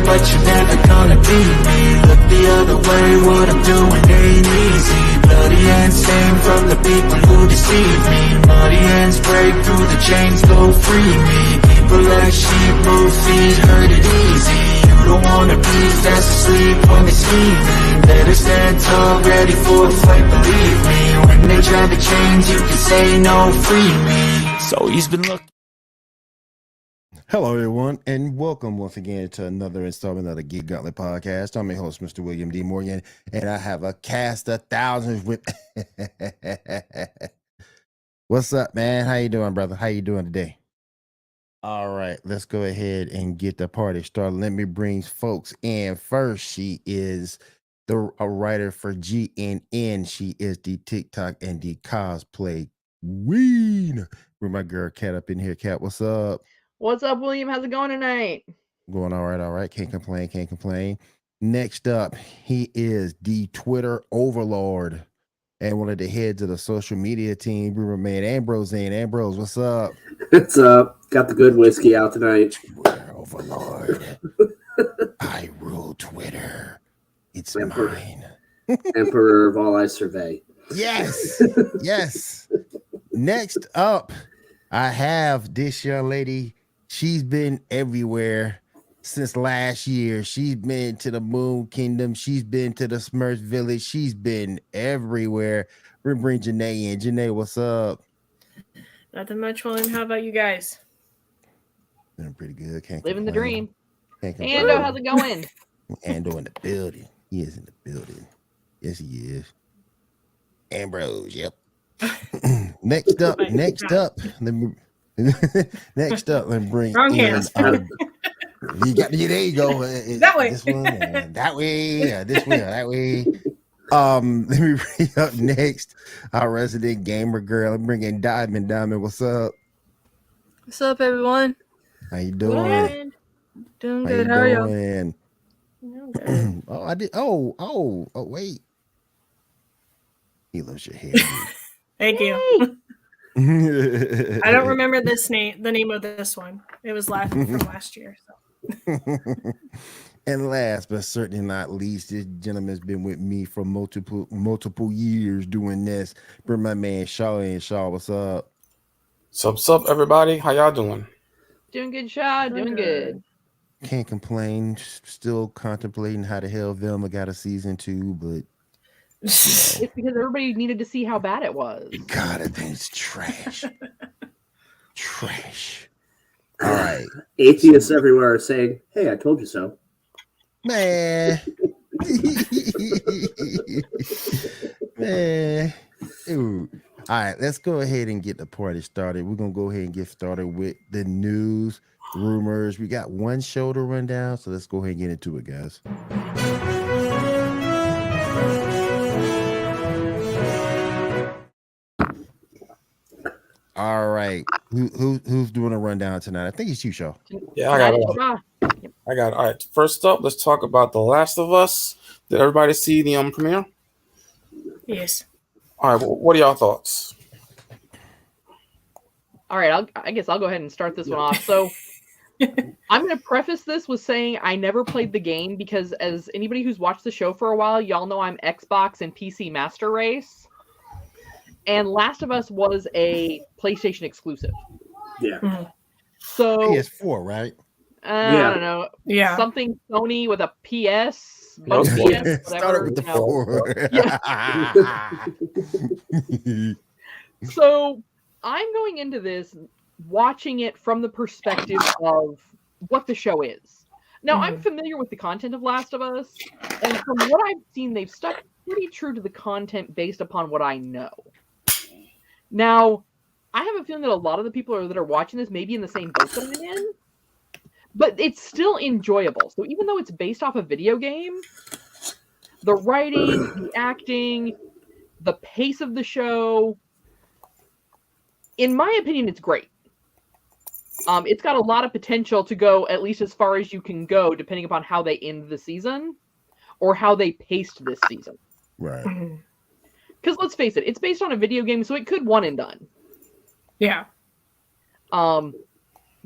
but you're never gonna beat me. Look the other way, what I'm doing ain't easy. Bloody hands stained from the people who deceive me. Muddy hands break through the chains, go free me. People like sheep move feet, hurt it easy. You don't wanna be fast asleep when they scheming. Better stand tall, ready for a fight, believe me. When they try to change, you can say no, free me. So he's been looking. Hello, everyone, and welcome once again to another installment of the Geek Gauntlet podcast. I'm your host, Mr. William D. Morgan, and I have a cast of thousands with... What's up, man? How you doing, brother? How you doing today? All right, let's go ahead and get the party started. Let me bring folks in. First, she is a writer for GNN. She is the TikTok and the cosplay queen. Bring my girl Kat up in here. Kat, what's up? What's up, William? How's it going tonight? Going all right. Can't complain. Next up, he is the Twitter overlord and one of the heads of the social media team. We were man Ambrose in. Ambrose, what's up? What's up? Got the good whiskey out tonight. Twitter overlord. I rule Twitter. It's mine. Emperor of all I survey. Yes. Next up, I have this young lady. She's been everywhere since last year. She's been to the Moon Kingdom. She's been to the Smurf Village. She's been everywhere. We're bring Janae in. Janae, what's up? Nothing much, William. How about you guys? Doing pretty good. Can't Living the complain. dream. Ando, how's it going? Ando in the building. He is in the building. Yes, he is. Ambrose, yep. Next up. Let me bring Wrong in hands. there you go. That way. This one, that way, this way, that way. Let me bring up next our resident gamer girl. I'm bringing Diamond. Diamond, what's up? What's up, everyone? How you doing? Doing good. How are you? Doing? Oh, I did. Oh, wait. He loves your hair. Thank you. I don't remember the name of this one. It was from last year. So. And last but certainly not least, this gentleman's been with me for multiple years doing this. Bring my man Shaw in. Shaw, what's up? Sup, everybody? How y'all doing? Doing good, Shaw. Doing good. Can't complain. Still contemplating how the hell Velma got a season 2, but it's because everybody needed to see how bad it was. God, that thing's trash. Trash. All right. Atheists everywhere are saying, "Hey, I told you so." Man. Man. Ooh. All right, let's go ahead and get the party started. We're going to go ahead and get started with the news, rumors. We got one show to run down, so let's go ahead and get into it, guys. All right. Who's doing a rundown tonight? I think it's you, Shaw. Yeah, I got it. All right. First up, let's talk about The Last of Us. Did everybody see the premiere? Yes. All right. What are y'all thoughts? All right. I guess I'll go ahead and start this one off. So I'm going to preface this with saying I never played the game because as anybody who's watched the show for a while, y'all know I'm Xbox and PC Master Race. And Last of Us was a PlayStation exclusive. Yeah. Mm-hmm. So PS4, right? I don't know. Yeah. Something Sony with a PS. No, PS started with the 4. Yeah. So I'm going into this watching it from the perspective of what the show is. Now, I'm familiar with the content of Last of Us, and from what I've seen, they've stuck pretty true to the content based upon what I know. Now, I have a feeling that a lot of the people that are watching this may be in the same boat that I'm in, but it's still enjoyable. So even though it's based off a video game, the writing, the acting, the pace of the show, in my opinion, it's great. It's got a lot of potential to go at least as far as you can go, depending upon how they end the season or how they paced this season. Right. Because let's face it, it's based on a video game, so it could one and done. Yeah.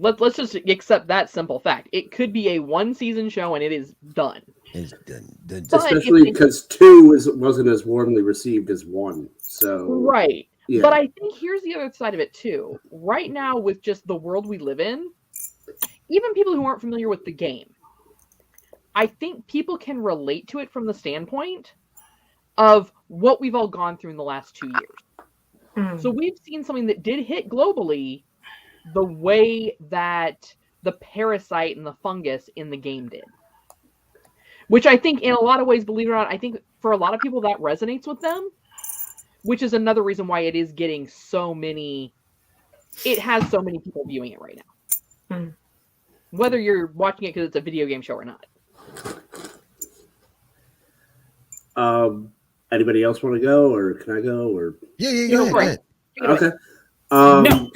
Let's just accept that simple fact. It could be a 1-season show and it is done. It's done. Especially because 2 wasn't as warmly received as 1. So right. Yeah. But I think here's the other side of it too. Right now, with just the world we live in, even people who aren't familiar with the game, I think people can relate to it from the standpoint of what we've all gone through in the last 2 years. So we've seen something that did hit globally the way that the parasite and the fungus in the game did. Which I think in a lot of ways, believe it or not, I think for a lot of people that resonates with them, which is another reason why it is getting so many, it has so many people viewing it right now. Whether you're watching it because it's a video game show or not. Anybody else want to go, or can I go? Or Yeah. Go ahead. Okay. No.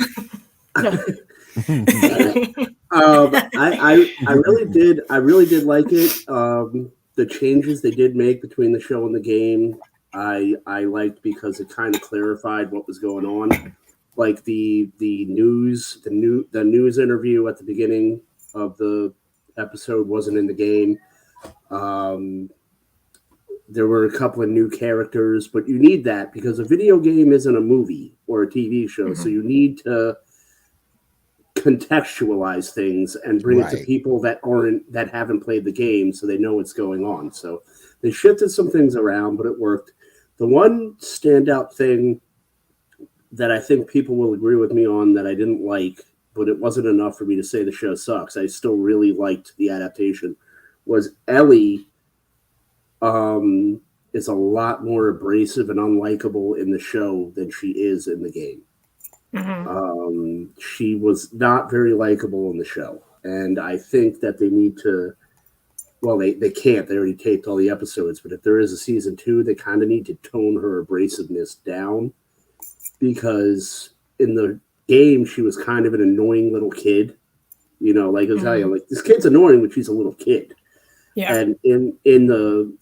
I really did like it. The changes they did make between the show and the game, I liked because it kind of clarified what was going on. Like the news interview at the beginning of the episode wasn't in the game. There were a couple of new characters, but you need that because a video game isn't a movie or a TV show, so you need to contextualize things and bring it to people that haven't played the game, so they know what's going on. So they shifted some things around, but it worked. The one standout thing that I think people will agree with me on that I didn't like, but it wasn't enough for me to say the show sucks. I still really liked the adaptation. Was Ellie is a lot more abrasive and unlikable in the show than she is in the game. She was not very likable in the show, and I think that they need to. Well, they can't. They already taped all the episodes, but if there is a season 2, they kind of need to tone her abrasiveness down, because in the game she was kind of an annoying little kid. You know, like I tell you, like this kid's annoying, but she's a little kid. Yeah. And in the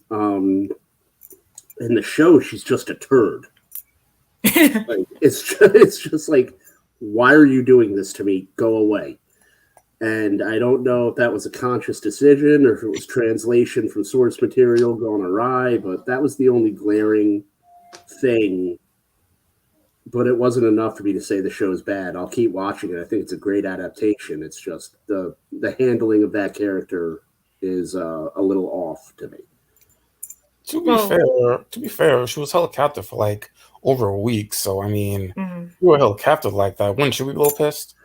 show, she's just a turd. Like, it's just like, why are you doing this to me? Go away. And I don't know if that was a conscious decision or if it was translation from source material going awry, but that was the only glaring thing. But it wasn't enough for me to say the show's bad. I'll keep watching it. I think it's a great adaptation. It's just the handling of that character is a little off to me. To be fair, she was held captive for like over a week. So I mean, you were held captive like that. Wouldn't you be a little pissed?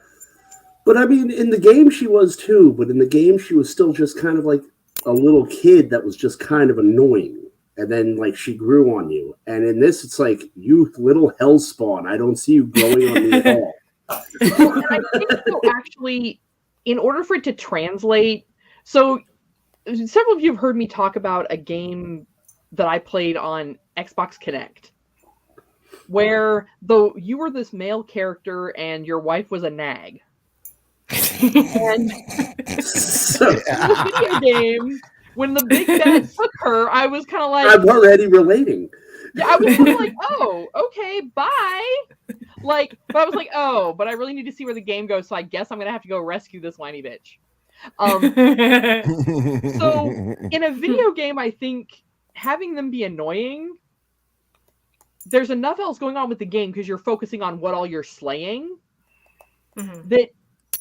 But I mean, in the game she was too. But in the game, she was still just kind of like a little kid that was just kind of annoying. And then like she grew on you. And in this, it's like, you little hellspawn. I don't see you growing on me at all. Well, and I think so, actually, in order for it to translate, so several of you have heard me talk about a game that I played on Xbox Kinect, where though you were this male character and your wife was a nag. And So, in the video game, when the big bad took her, I was kind of like, I'm already relating. yeah, I was kind of like, oh, okay, bye. Like, but I was like, oh, but I really need to see where the game goes, so I guess I'm gonna have to go rescue this whiny bitch. So in a video game, I think having them be annoying, there's enough else going on with the game because you're focusing on what all you're slaying, that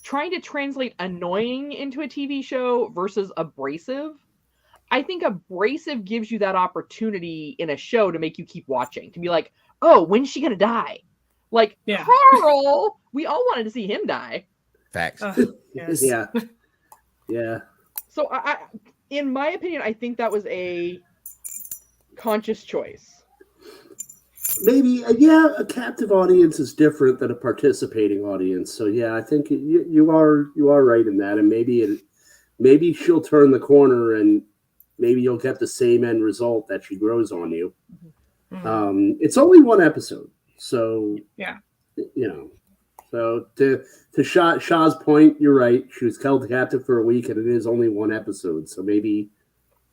trying to translate annoying into a TV show versus abrasive, I think abrasive gives you that opportunity in a show to make you keep watching, to be like, oh, when's she gonna die? Like, Carl, we all wanted to see him die. Facts. Yes. Yeah. So I, in my opinion, I think that was a conscious choice. Maybe, a captive audience is different than a participating audience. So yeah, I think you are right in that, and maybe she'll turn the corner, and maybe you'll get the same end result that she grows on you. It's only one episode, so So to Shaw's point, you're right. She was held captive for a week, and it is only one episode. So maybe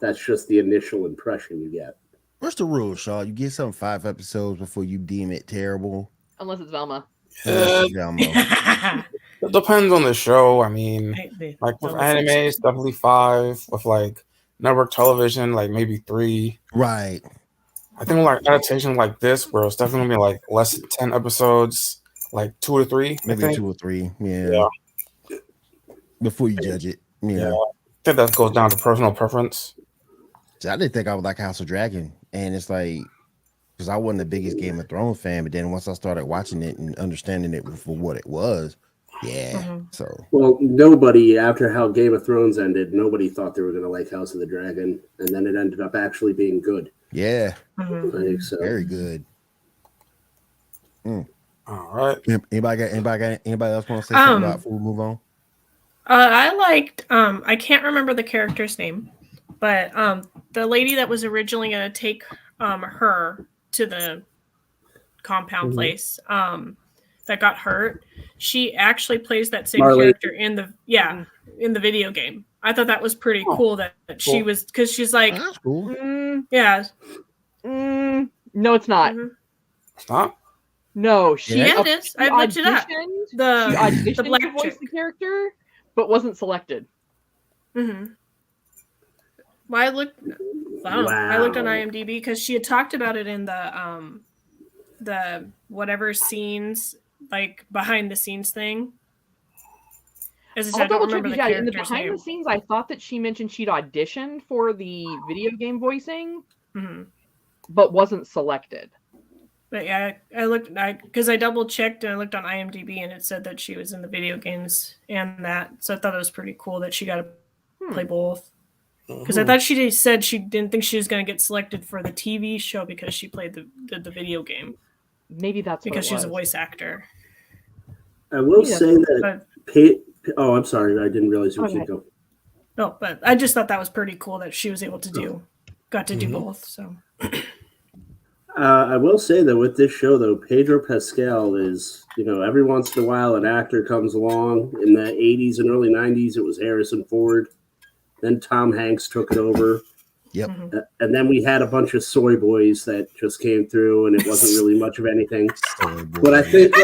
that's just the initial impression you get. What's the rule, Shaw? You get some 5 episodes before you deem it terrible. Unless it's Velma. Velma. It depends on the show. I mean, like with the anime, it's definitely 5. With like network television, like maybe 3. Right. I think like adaptation like this, where it's definitely gonna be like less than 10 episodes, like 2 or 3. Maybe 2 or 3. Yeah. Before you judge it. Yeah. I think that goes down to personal preference. See, I didn't think I would like House of Dragon, and it's like because I wasn't the biggest Game of Thrones fan, but then once I started watching it and understanding it for what it was, So well, nobody after how Game of Thrones ended, nobody thought they were going to like House of the Dragon, and then it ended up actually being good. Yeah, like, so. Very good. All right. Anybody else want to say something about before we move on? I liked I can't remember the character's name, but the lady that was originally going to take her to the compound place that got hurt, she actually plays that same character in the video game. I thought that was pretty cool that she was, because she's like, that's cool. No, it's not. It's not. No, she. Yeah, it is. I looked it up. She auditioned the black to voice chick. the character, but wasn't selected. Well, I looked on IMDb because she had talked about it in the whatever scenes, like behind the scenes thing. As I said, I don't remember the character's in the behind the scenes, I thought that she mentioned she'd auditioned for the video game voicing, but wasn't selected. But yeah, I looked because I double checked and I looked on IMDb and it said that she was in the video games and that. So I thought it was pretty cool that she got to play both. Because I thought she said she didn't think she was going to get selected for the TV show because she played the video game. Maybe that's because she was a voice actor. I will say that. I'm sorry, I didn't realize you were going to go. No, but I just thought that was pretty cool that she was able to do both. So. I will say that with this show, though, Pedro Pascal is, every once in a while an actor comes along. In the 80s and early 90s, it was Harrison Ford. Then Tom Hanks took it over. Yep. And then we had a bunch of soy boys that just came through, and it wasn't really much of anything. But I think,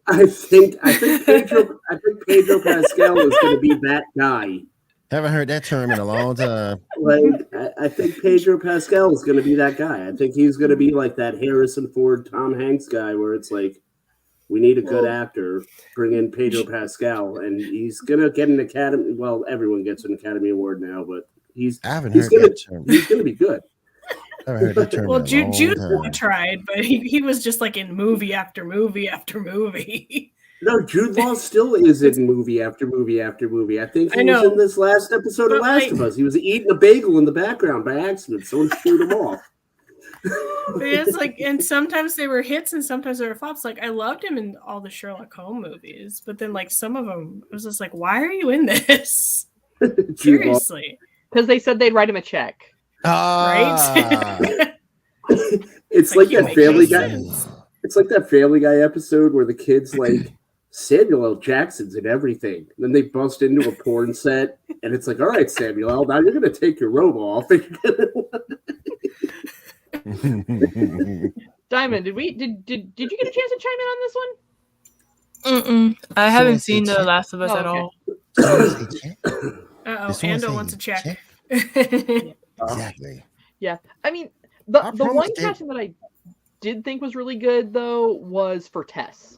I think Pedro Pascal is going to be that guy. Haven't heard that term in a long time. I think Pedro Pascal is going to be that guy. I think he's going to be like that Harrison Ford, Tom Hanks guy, where it's like, we need a good actor. Bring in Pedro Pascal, and he's going to get an Academy. Well, everyone gets an Academy Award now, but he's going to be good. I haven't heard that term. Well, Jude tried, but he was just like in movie after movie after movie. No, Jude Law still is in movie after movie after movie. I think he was in this last episode of Last of Us. He was eating a bagel in the background by accident. Someone shoot him off. But it's like, and sometimes they were hits and sometimes they were flops. Like, I loved him in all the Sherlock Holmes movies, but then like some of them, I was just like, why are you in this? Seriously. Because they said they'd write him a check. Right? It's like that Family Guy. It's like that Family Guy episode where the kids like, Samuel L. Jackson's in everything. And then they bust into a porn set, and it's like, all right, Samuel L., now you're going to take your robe off. Diamond, did you get a chance to chime in on this one? I haven't seen The Last of Us at all. Ando wants a check. Exactly. Yeah. I mean, the one casting that I did think was really good, though, was for Tess.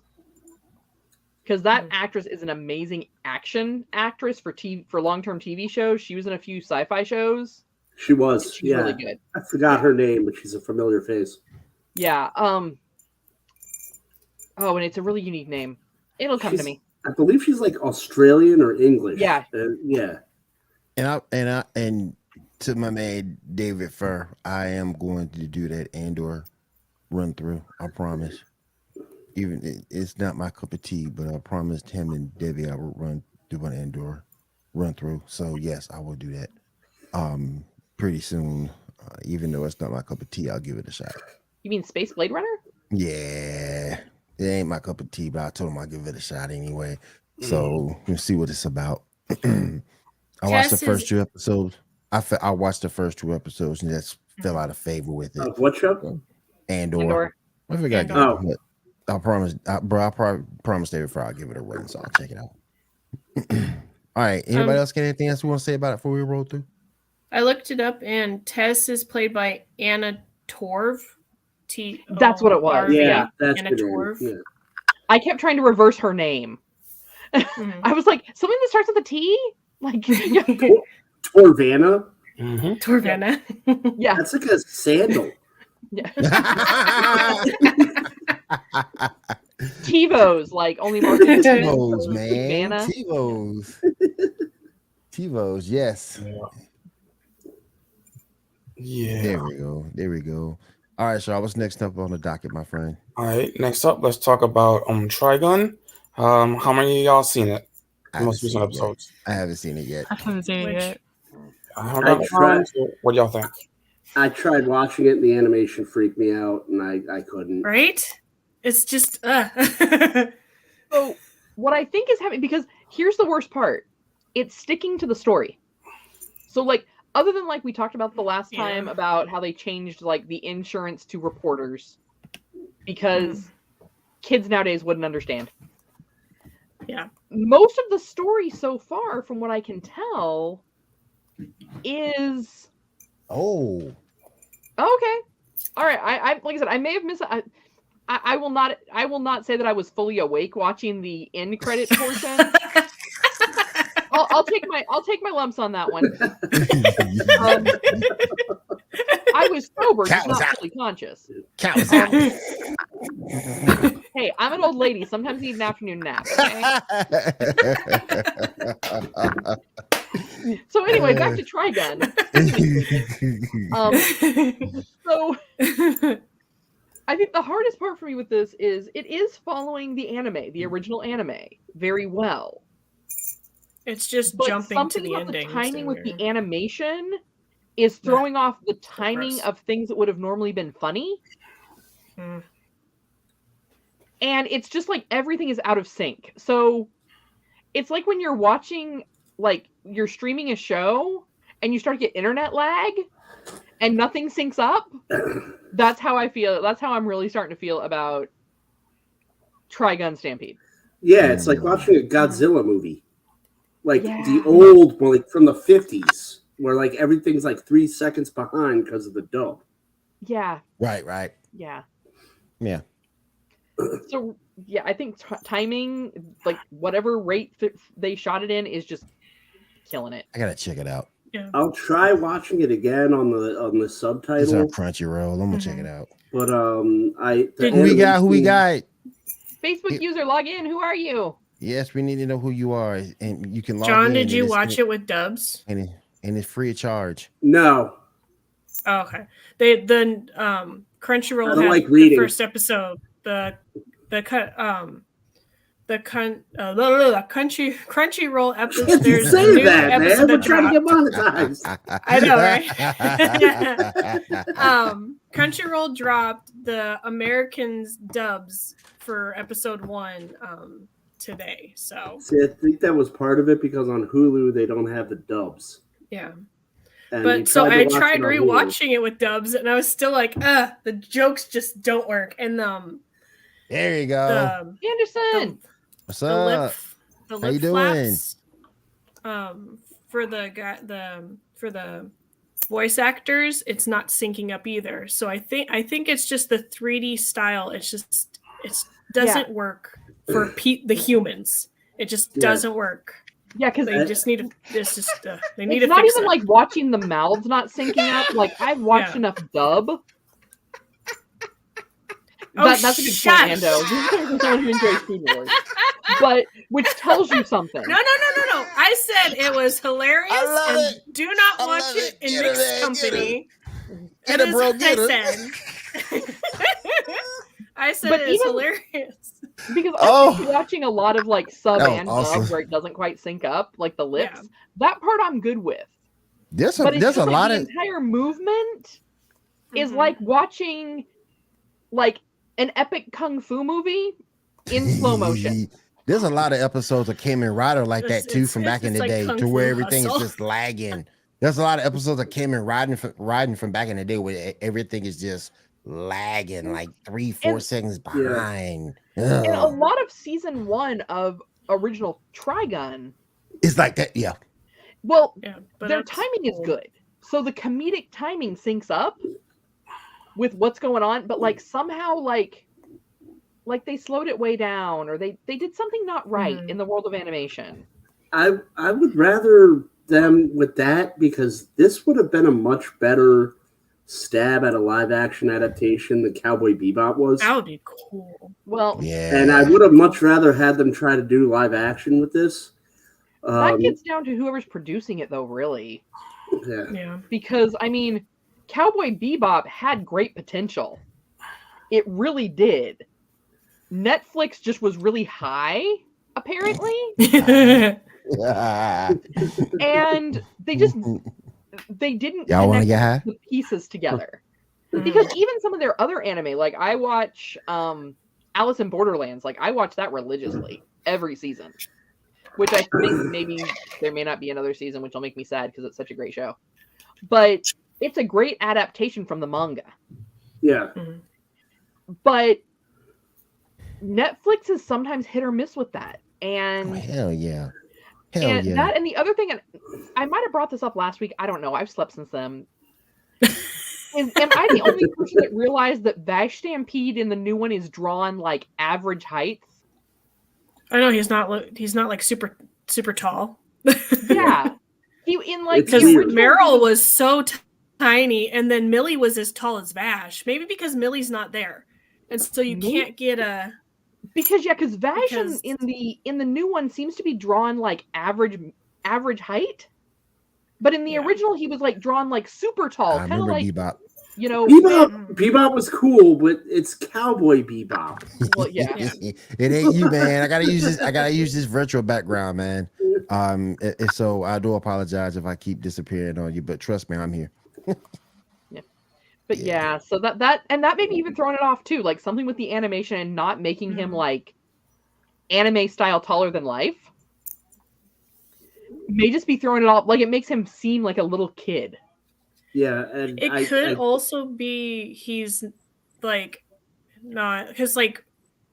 Because that actress is an amazing action actress for long-term TV shows. She was in a few sci-fi shows. She was. She's really good. I forgot her name, but she's a familiar face. Yeah. And it's a really unique name. It'll come to me. I believe she's like Australian or English. Yeah. Yeah. And to my man David Furr, I am going to do that Andor run through. I promise. Even it's not my cup of tea, but I promised him and Debbie I would do an Andor run through. So yes, I will do that. Pretty soon. Even though it's not my cup of tea, I'll give it a shot. You mean Space Blade Runner? Yeah, it ain't my cup of tea, but I told him I'll give it a shot anyway. So we'll see what it's about. I watched the first 2 episodes. I watched the first 2 episodes and just fell out of favor with it. What show? Andor. I forgot. I promise, bro. I probably promise David before I give it a run, so I'll check it out. All right. Anybody else got anything else we want to say about it before we roll through? I looked it up, and Tess is played by Anna Torv. That's what it was. Yeah, that's Anna Torv. Yeah. I kept trying to reverse her name. I was like, something that starts with a T? Like, yeah. Torvanna? Mm-hmm. Torvanna. Yeah. That's like a sandal. Yeah. TiVos, like only marketing TiVos, man. Savannah. TiVos, yes. Yeah. There we go. All right, Shaw, what's next up on the docket, my friend? All right, next up, let's talk about Trigun. How many of y'all seen it? The most recent episodes. I haven't seen it yet. I haven't seen it yet. What y'all think? I tried watching it and the animation freaked me out and I couldn't. Right? It's just So what I think is happening, because here's the worst part. It's sticking to the story. So like, other than like we talked about the last time about how they changed like the insurance to reporters because kids nowadays wouldn't understand. Yeah. Most of the story so far, from what I can tell, is okay. All right. I like I said, I may have missed. I will not say that I was fully awake watching the end credit portion. I'll take my lumps on that one. I was sober, just not fully conscious. Hey, I'm an old lady. Sometimes I need an afternoon nap. Okay? So anyway, back to Trigun. So I think the hardest part for me with this is it is following the anime, the original anime, very well. It's just But jumping to the about ending. The timing with the animation is throwing off the timing of things that would have normally been funny. And it's just like everything is out of sync. So it's like when you're watching, like you're streaming a show and you start to get internet lag and nothing syncs up. That's how I feel. That's how I'm really starting to feel about Trigun Stampede. Yeah, it's like watching a Godzilla movie. Like the old one, like from the 50s, where like everything's like 3 seconds behind because of the dub. Yeah. Right. Yeah. So yeah, I think timing, like whatever rate they shot it in, is just killing it. I gotta check it out. Yeah. I'll try watching it again on the subtitle. It's on Crunchyroll. I'm gonna check it out. But who we got? Facebook user, log in. Who are you? Yes, we need to know who you are, and you can log in. John, did you watch it with dubs? And it's free of charge. No. Oh, okay. The Crunchyroll had like the first episode. The Crunchyroll episode. You say that, man. We're trying to get monetized. I know, right? Crunchyroll dropped the Americans dubs for episode 1 today. So see, I think that was part of it because on Hulu they don't have the dubs. Yeah. And but so I tried rewatching it with dubs, and I was still like, the jokes just don't work. And there you go, Anderson. What's up? The How you lip doing? flaps, for the voice actors, it's not syncing up either. So I think it's just the 3D style. It doesn't work for the humans. It just doesn't work. Yeah, because they just need to. It's just they need to. It's not fix even it. like watching the mouths not syncing up. Like I've watched enough dub. That's a good point, Ando. This is someone who enjoys Food Wars, but which tells you something. No. I said it was hilarious, and do not watch it in mixed company. Get it, bro. Get it. I said it's hilarious. Because I'm watching a lot of like sub and dub where it doesn't quite sync up, like the lips. Yeah. That part I'm good with. There's a lot of the entire movement is like watching like an epic kung fu movie in slow motion. There's a lot of episodes of Kamen Rider like that too from back in the day, to where everything is just lagging. There's a lot of episodes of Kamen riding from back in the day where everything is just lagging like 3-4 seconds behind. And a lot of season 1 of original Trigun, it's like that, yeah. Well, Yeah, their timing is good, so the comedic timing syncs up with what's going on, but like somehow like they slowed it way down, or they did something not right in the world of animation. I would rather them with that, because this would have been a much better stab at a live action adaptation than Cowboy Bebop was. That would be cool. Well, yeah, and I would have much rather had them try to do live action with this. That gets down to whoever's producing it, though, really. Yeah. Because I mean, Cowboy Bebop had great potential. It really did. Netflix just was really high, apparently. And they didn't Y'all want to connect get high? the pieces together. Because even some of their other anime, like I watch Alice in Borderlands, like I watch that religiously every season. Which I think maybe there may not be another season, which will make me sad because it's such a great show. But it's a great adaptation from the manga. Yeah. But Netflix is sometimes hit or miss with that. And hell yeah. That, and the other thing, and I might have brought this up last week. I don't know. I've slept since then. Am I the only person that realized that Vash Stampede in the new one is drawn like average height? I know he's not like super tall. Yeah, because Meryl was so tiny, and then Millie was as tall as Vash. Maybe because Millie's not there, and so you can't get a because Vash in the new one seems to be drawn like average height, but in the original he was like drawn like super tall, kind of like Bebop. You know, Bebop was cool, but it's Cowboy Bebop. Well, yeah. It ain't you, man. I gotta use this virtual background, man. So I do apologize if I keep disappearing on you, but trust me, I'm here. But yeah, so that maybe even throwing it off too, like something with the animation and not making him like anime style taller than life. May just be throwing it off, like it makes him seem like a little kid. Yeah, and it could also be he's like not, because like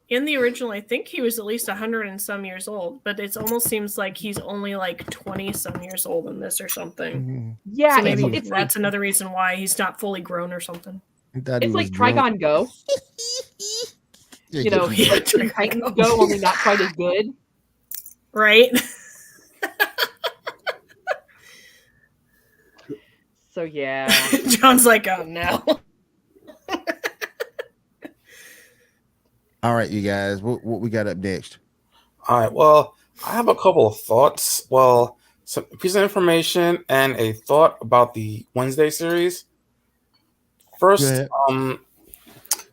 in the original I think he was at least 100 and some years old, but it almost seems like he's only like 20 some years old in this or something. Yeah, so maybe it's that's another reason why he's not fully grown or something. It's like Trigon Go. You know, yeah, like Titans Go, only not quite as good. Right? So yeah. John's like, oh no. All right, you guys, what we got up next? All right, well, I have a couple of thoughts. Well, some piece of information and a thought about the Wednesday series. First,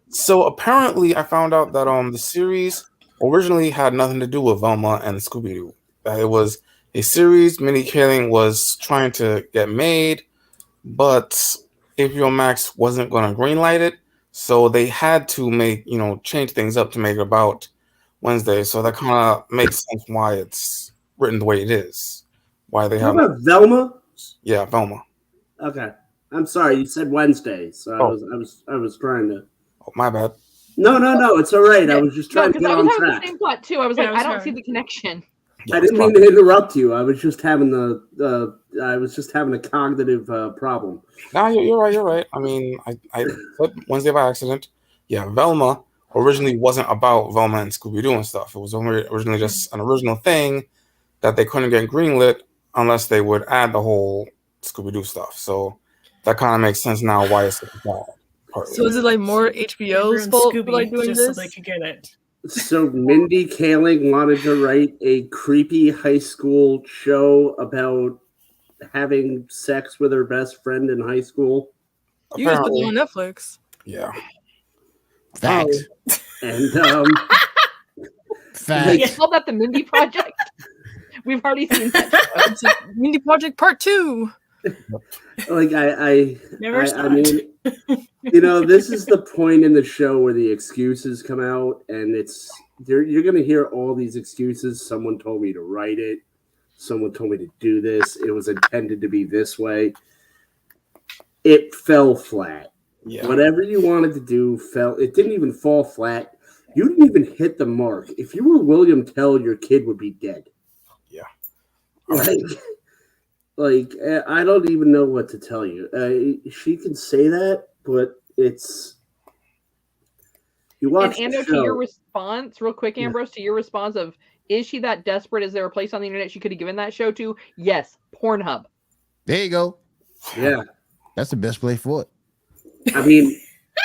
so apparently I found out that the series originally had nothing to do with Velma and Scooby-Doo. That it was a series Mindy Kaling was trying to get made, but HBO Max wasn't going to greenlight it, so they had to change things up to make it about Wednesday. So that kind of makes sense why it's written the way it is. Why they have Velma? Yeah, Velma. Okay, I'm sorry. You said Wednesday, so I was trying to. Oh, my bad. No, it's all right. I was just trying to get on track. I was having the same thought too. I was like, I don't see the connection. I didn't mean to interrupt you. I was just having a cognitive problem. No, you're right. I mean, I said Wednesday by accident. Yeah, Velma originally wasn't about Velma and Scooby-Doo and stuff. It was originally just an original thing that they couldn't get greenlit unless they would add the whole Scooby-Doo stuff. So that kind of makes sense now why it's bad. So is it like more HBO's fault for like doing just this? So they could get it. So Mindy Kaling wanted to write a creepy high school show about having sex with her best friend in high school. You guys put it on Netflix. Yeah. Facts. And Facts. You call that the Mindy Project? We've already seen that show. It's Mindy Project Part 2. Like I mean, Never this is the point in the show where the excuses come out, and you're gonna hear all these excuses. Someone told me to write it. Someone told me to do this. It was intended to be this way. It fell flat. Yeah. Whatever you wanted to do it didn't even fall flat. You didn't even hit the mark. If you were William Tell, your kid would be dead. Yeah. Like I don't even know what to tell you. She can say that, but it's you watch and the Ando, show. to your response, real quick, Ambrose, to your response of, is she that desperate? Is there a place on the internet she could have given that show to? Yes, Pornhub. There you go. Yeah, that's the best place for it. I mean,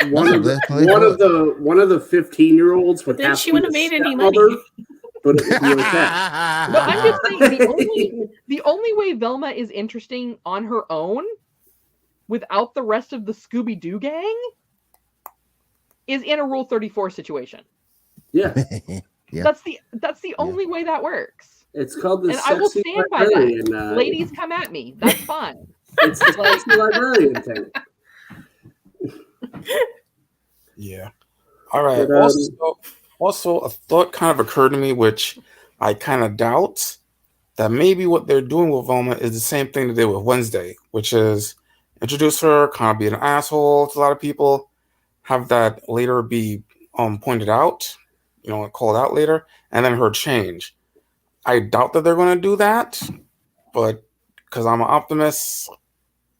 one of the 15-year-olds would then have she to be wouldn't a have made any stepmother, money. but it would be like that. But I'm just saying the only way Velma is interesting on her own, without the rest of the Scooby-Doo gang, is in a Rule 34 situation. Yeah. Yeah. That's the only way that works. It's called the and I will stand by that. Ladies, come at me. That's fine. It's the sexy librarian thing. Yeah. All right. But, also, a thought kind of occurred to me, which I kind of doubt, that maybe what they're doing with Velma is the same thing they did with Wednesday, which is introduce her, kind of be an asshole to a lot of people, have that later be pointed out, called out later, and then her change. I doubt that they're going to do that, but because I'm an optimist,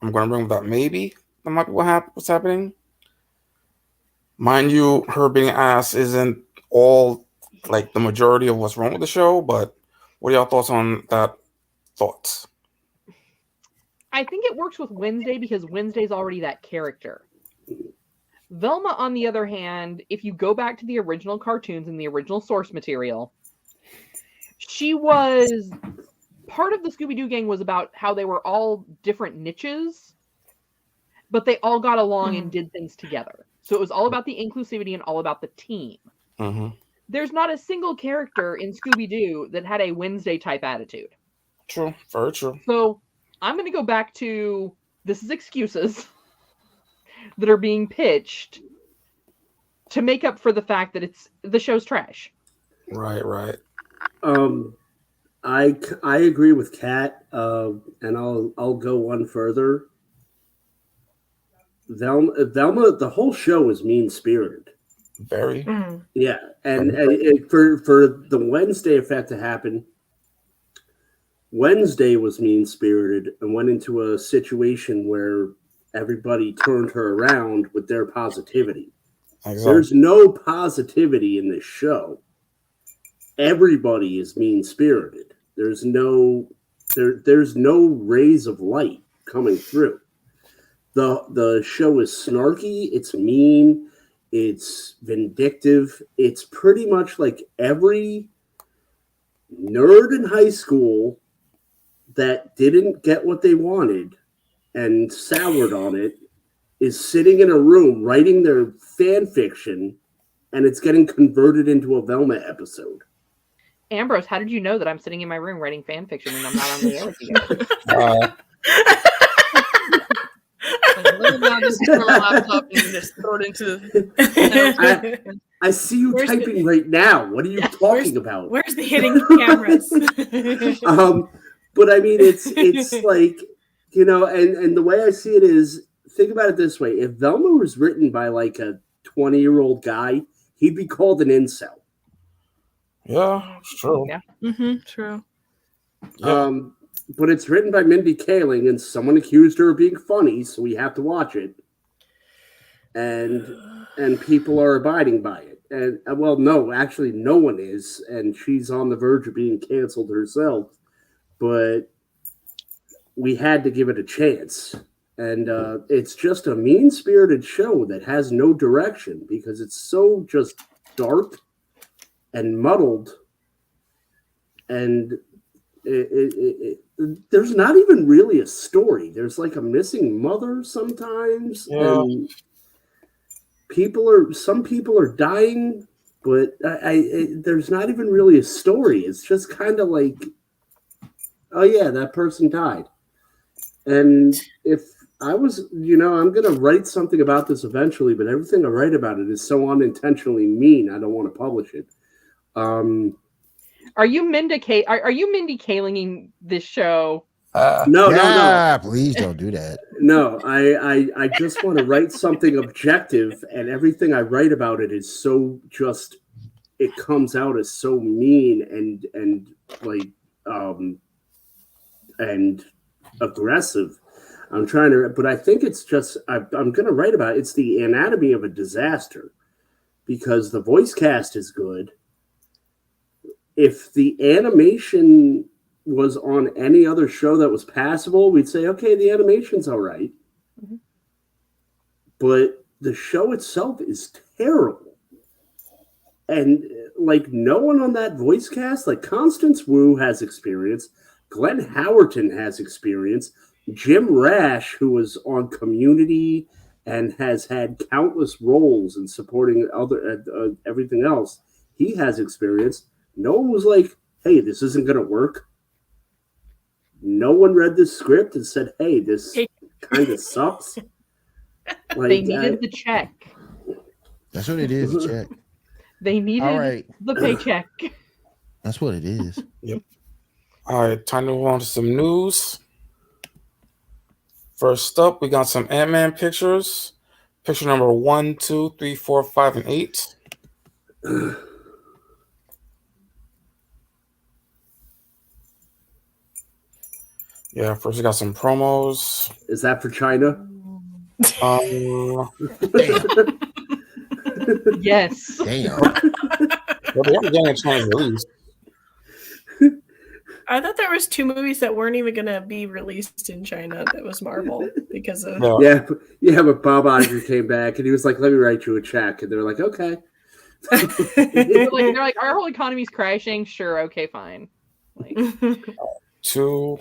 I'm going to bring that maybe that might be what's happening. Mind you, her being ass isn't all like the majority of what's wrong with the show, but what are y'all thoughts on that? Thoughts? I think it works with Wednesday because Wednesday's already that character. Velma, on the other hand, if you go back to the original cartoons and the original source material, she was part of the Scooby-Doo gang was about how they were all different niches, but they all got along and did things together. So it was all about the inclusivity and all about the team. Mm-hmm. There's not a single character in Scooby-Doo that had a Wednesday type attitude. True. Very true. So I'm going to go back to this is excuses that are being pitched to make up for the fact that the show's trash. Right. I agree with Kat, and I'll go one further. Velma, the whole show is mean-spirited. Very. Yeah, and for the Wednesday effect to happen, Wednesday was mean-spirited and went into a situation where everybody turned her around with their positivity. Exactly. There's no positivity in this show. Everybody is mean-spirited. There's no rays of light coming through. The show is snarky, it's mean, it's vindictive. It's pretty much like every nerd in high school that didn't get what they wanted and soured on it is sitting in a room writing their fan fiction, and it's getting converted into a Velma episode. Ambrose, how did you know that I'm sitting in my room writing fan fiction when I'm not on the air with you guys? Just turn my laptop and just throw it into. I see you typing right now. What are you talking about? Where's the hidden cameras? But I mean, it's like, and the way I see it is, think about it this way: if Velma was written by like a 20-year-old guy, he'd be called an incel. Yeah, it's true. Yeah. True. Yeah. But it's written by Mindy Kaling, and someone accused her of being funny, so we have to watch it. And people are abiding by it. And well, no, actually, no one is, and she's on the verge of being canceled herself. But we had to give it a chance, and it's just a mean-spirited show that has no direction because it's so just dark and muddled, and there's not even really a story. There's like a missing mother sometimes, and some people are dying, but there's not even really a story. It's just kind of like, oh yeah, that person died. And if I was, I'm going to write something about this eventually, but everything I write about it is so unintentionally mean, I don't want to publish it. Are you Mindy Kalinging this show No. Please don't do that. No, I just want to write something objective, and everything I write about it is so just it comes out as so mean and like and aggressive. I'm trying to, but I think it's just I'm going to write about it. It's the anatomy of a disaster because the voice cast is good. If the animation was on any other show that was passable, we'd say, okay, the animation's all right. Mm-hmm. But the show itself is terrible. And like no one on that voice cast, like Constance Wu has experience, Glenn Howerton has experience, Jim Rash, who was on Community and has had countless roles in supporting other everything else, he has experience. No one was like, hey, this isn't going to work. No one read this script and said, hey, this kind of sucks. Like, they needed the check. That's what it is, check. They needed the paycheck. That's what it is. Yep. All right, time to move on to some news. First up, we got some Ant-Man pictures. Picture number 1, 2, 3, 4, 5, and 8. Yeah, first we got some promos. Is that for China? Yes. Damn. Well, they are getting a Chinese release. I thought there was 2 movies that weren't even going to be released in China that was Marvel because of... Yeah, but Bob Iger came back and he was like, let me write you a check. And they're like, okay. they're like, our whole economy's crashing. Sure, okay, fine. Like, 2,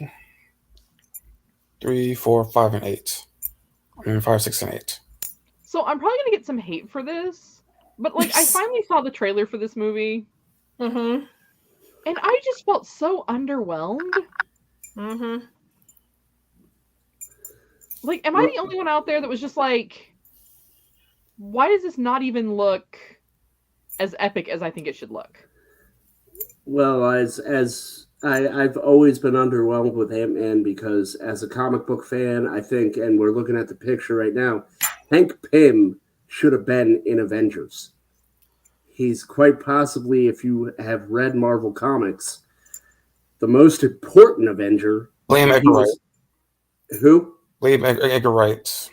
3, 4, 5, and 8. I mean, 5, 6, and 8. so I'm probably going to get some hate for this, but like I finally saw the trailer for this movie. Mm-hmm. And I just felt so underwhelmed. Mm-hmm. Like, am I the only one out there that was just like, why does this not even look as epic as I think it should look? Well, as I've always been underwhelmed with Ant-Man because as a comic book fan, I think, and we're looking at the picture right now, Hank Pym should have been in Avengers. He's quite possibly, if you have read Marvel Comics, the most important Avenger. Liam Edgar Wright. Who? Liam Edgar Wright.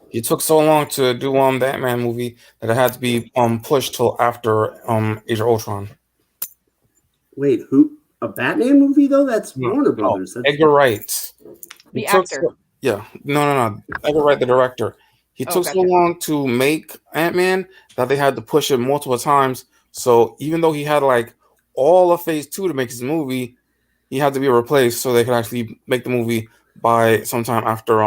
He took so long to do the Ant-Man movie that it had to be pushed till after Age of Ultron. Wait, who? A Batman movie though? That's Warner Brothers. That's Edgar Wright. The actor. No. Edgar Wright, the director. He took so long to make Ant-Man that they had to push it multiple times. So even though he had like all of Phase 2 to make his movie, he had to be replaced so they could actually make the movie by sometime after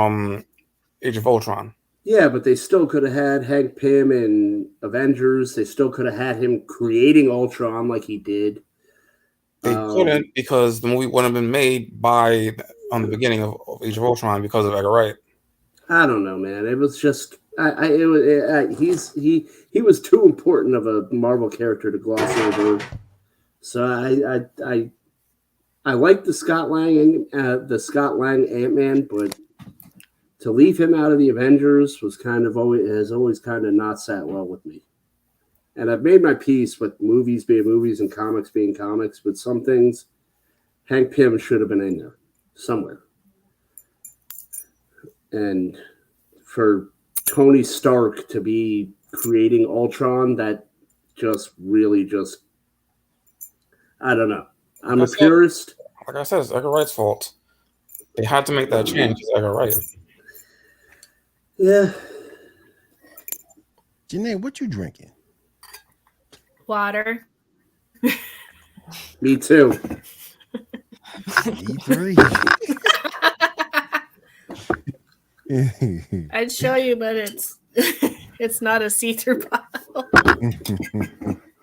Age of Ultron. Yeah, but they still could have had Hank Pym in Avengers. They still could have had him creating Ultron like he did. They couldn't because the movie wouldn't have been made by the beginning of Age of Ultron because of Edgar Wright. I don't know, man. It was just he was too important of a Marvel character to gloss over. So I like the Scott Lang Ant-Man, but to leave him out of the Avengers has always kind of not sat well with me. And I've made my peace with movies being movies and comics being comics, but some things Hank Pym should have been in there somewhere. And for Tony Stark to be creating Ultron, that just really I don't know. I'm a purist. Like I said, it's Edgar Wright's fault. They had to make that change. It's Edgar Wright. Yeah. Janae, what you drinking? Water. Me too. Me three. I'd show you, but it's not a see-through bottle.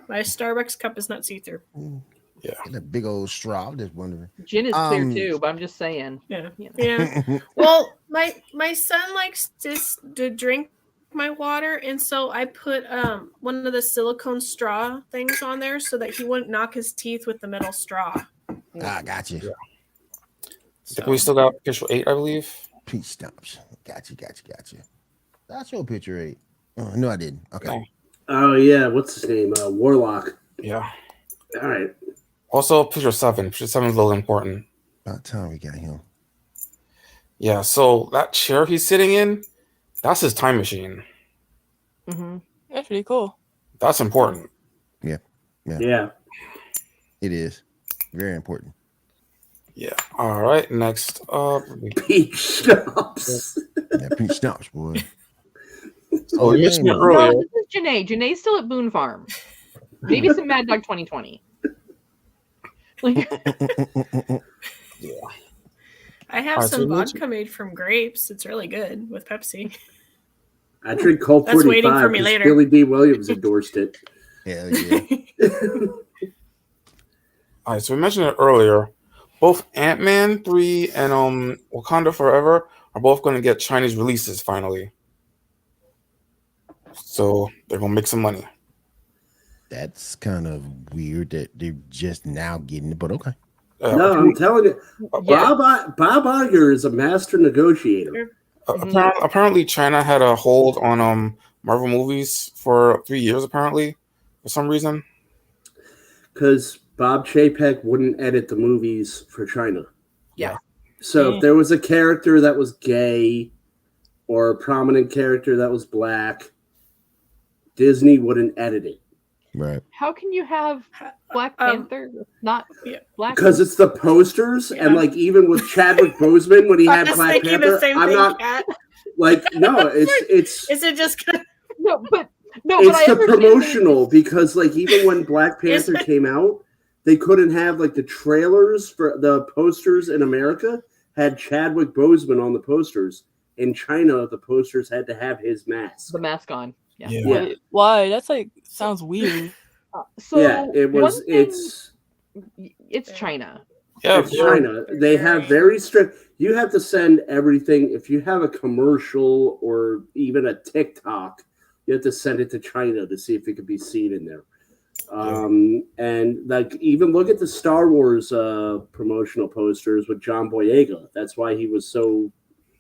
My Starbucks cup is not see-through. Yeah, and a big old straw. I'm just wondering. Gin is clear too, but I'm just saying. Yeah. Well, my son likes to drink my water, and so I put one of the silicone straw things on there so that he wouldn't knock his teeth with the metal straw. Ah, got you. think we still got picture 8, I believe. Pete Stumps. Got you. That's your picture 8. Oh, no, I didn't. Okay. No. Oh yeah, what's his name? Warlock. Yeah. All right. Also, picture 7. Picture 7 is a little important. About time we got him. Yeah, so that chair he's sitting in, that's his time machine. Mm-hmm. That's pretty cool. That's important. Yeah. It is. Very important. Yeah. All right. Next up. Pete Stumps. Yeah, Pete Stumps, boy. Oh, you mentioned it No, earlier. this is Janae. Janae's still at Boone Farm. Maybe some Mad Dog 2020. Like, Yeah. I have Alright, so some you mentioned- vodka made from grapes. It's really good with Pepsi. I drink Colt That's 45 waiting for me because later. Billy D. Williams endorsed it. Hell yeah. All right. So we mentioned it earlier. Both Ant-Man 3 and Wakanda Forever are both going to get Chinese releases finally. So they're going to make some money. That's kind of weird that they're just now getting it, but okay. No, I'm telling you, yeah. Bob Iger is a master negotiator. Apparently, China had a hold on Marvel movies for 3 years. Apparently, for some reason. Because Bob Chapek wouldn't edit the movies for China. Yeah. So if there was a character that was gay or a prominent character that was black, Disney wouldn't edit it. Right. How can you have Black Panther not black? Because it's the posters, and like even with Chadwick Boseman when he had was Black thinking the Panther, same I'm thing, not Kat. like no, it's Is it just gonna... No, but I it's the understand promotional because like even when Black Panther came out, they couldn't have like the trailers for the posters in America had Chadwick Boseman on the posters. In China, the posters had to have his mask. the mask on. Yeah. Yeah. Wait, why? That's like sounds weird. So Yeah, it was. one thing- It's China. Yeah. it's China. They have very strict. You have to send everything. If you have a commercial or even a TikTok, you have to send it to China to see if it could be seen in there. And like even look at the Star Wars promotional posters with John Boyega. That's why he was so.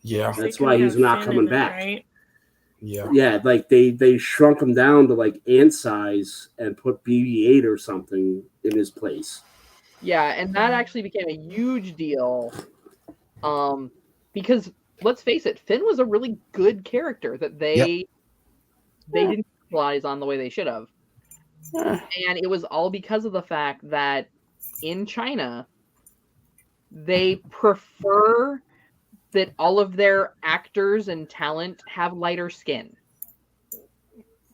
Yeah. That's why he's not coming back. Right? Yeah. Yeah, like they shrunk him down to like ant size and put BB-8 or something in his place. Yeah, and that actually became a huge deal. Because let's face it, Finn was a really good character that they didn't capitalize on the way they should have. And it was all because of the fact that in China, they prefer that all of their actors and talent have lighter skin.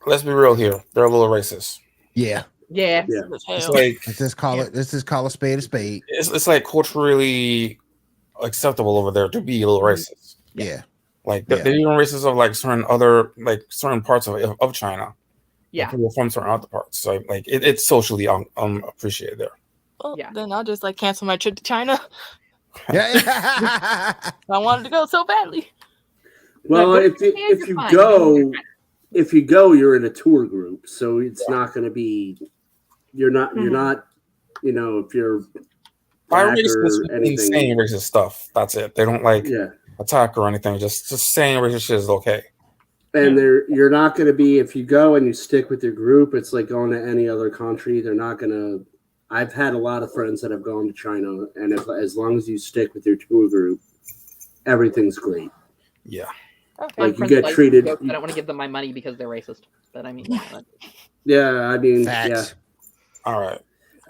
Let's be real here. They're a little racist. Yeah. Yeah. Yeah. It's like Let's just call it a spade a spade. it's like culturally acceptable over there to be a little racist. Yeah. Like they're even racist of like certain parts of China. Yeah. People from certain other parts. So like it's socially appreciated there. Well, Yeah. then I'll just like cancel my trip to China. Yeah. I wanted to go so badly. Well, No, if you're you fine. go, you're in a tour group, so it's not going to be. You're not. You know, if you're By black racist, or anything. saying racist stuff. That's it. They don't like Yeah. attack or anything. Just saying racist shit is okay. And you're not going to be, if you go and you stick with your group, it's like going to any other country. They're not going to. I've had a lot of friends that have gone to China, and as long as you stick with your tour group, everything's great. Yeah. Okay. Like you get treated. I don't want to give them my money because they're racist. But I mean, Yeah, I mean, Facts. yeah. All right.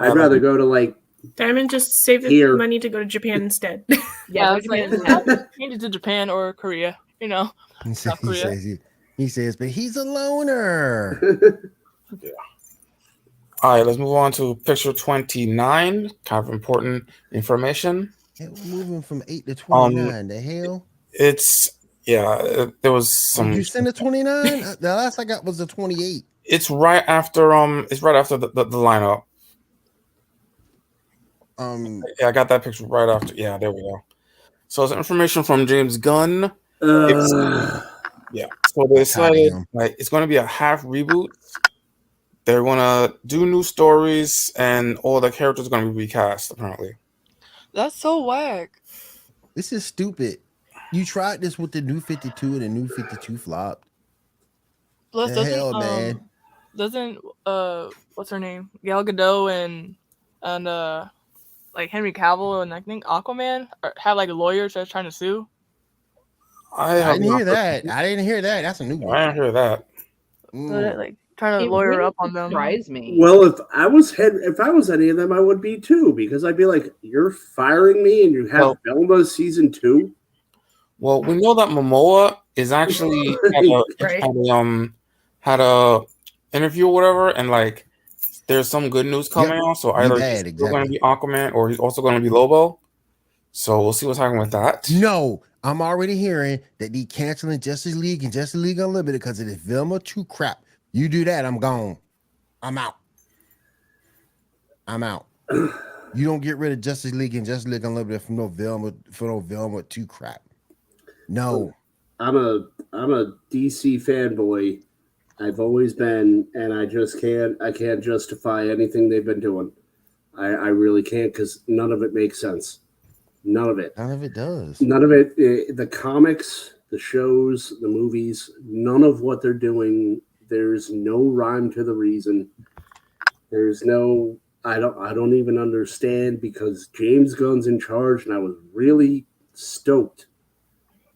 I'd rather go to like. Diamond just saved Here. the money to go to Japan instead. yeah, it's like change it to Japan or Korea. You know. South Korea. He says, but he's a loner. All right, let's move on to picture 29. Kind of important information. Yeah, we're moving from 8 to 29. The hell? There was some. Did you send a 29? The last I got was a 28. It's right after the lineup. Yeah, I got that picture right after. Yeah, there we go. So it's information from James Gunn. So they decided like it's going to be a half reboot. They're going to do new stories, and all the characters are going to be recast. Apparently, That's so whack. This is stupid. You tried this with the New 52 and the New 52 flopped. Plus, The hell, man. doesn't what's her name? Gal Gadot and like Henry Cavill and I think Aquaman have like lawyers that's trying to sue. I didn't hear that. I didn't hear that. That's a new one. I didn't hear that. So they're, like trying to It lawyer really up on them. surprised me. Well, if I was any of them, I would be too, because I'd be like, "You're firing me, and you have Velma season 2." Well, we know that Momoa is actually had a interview or whatever, and like there's some good news coming out. So either he's still going to be Aquaman or he's also going to be Lobo. So we'll see what's happening with that. No, I'm already hearing that they canceling Justice League and Justice League Unlimited because of this Velma 2 crap. You do that, I'm gone. I'm out. You don't get rid of Justice League and Justice League Unlimited for no Velma 2 crap. No. I'm a DC fanboy. I've always been, and I can't justify anything they've been doing. I really can't, because none of it makes sense. None of it. None of it does. None of it. The comics, the shows, the movies, none of what they're doing. There's no rhyme to the reason. There's no. I don't even understand, because James Gunn's in charge, and I was really stoked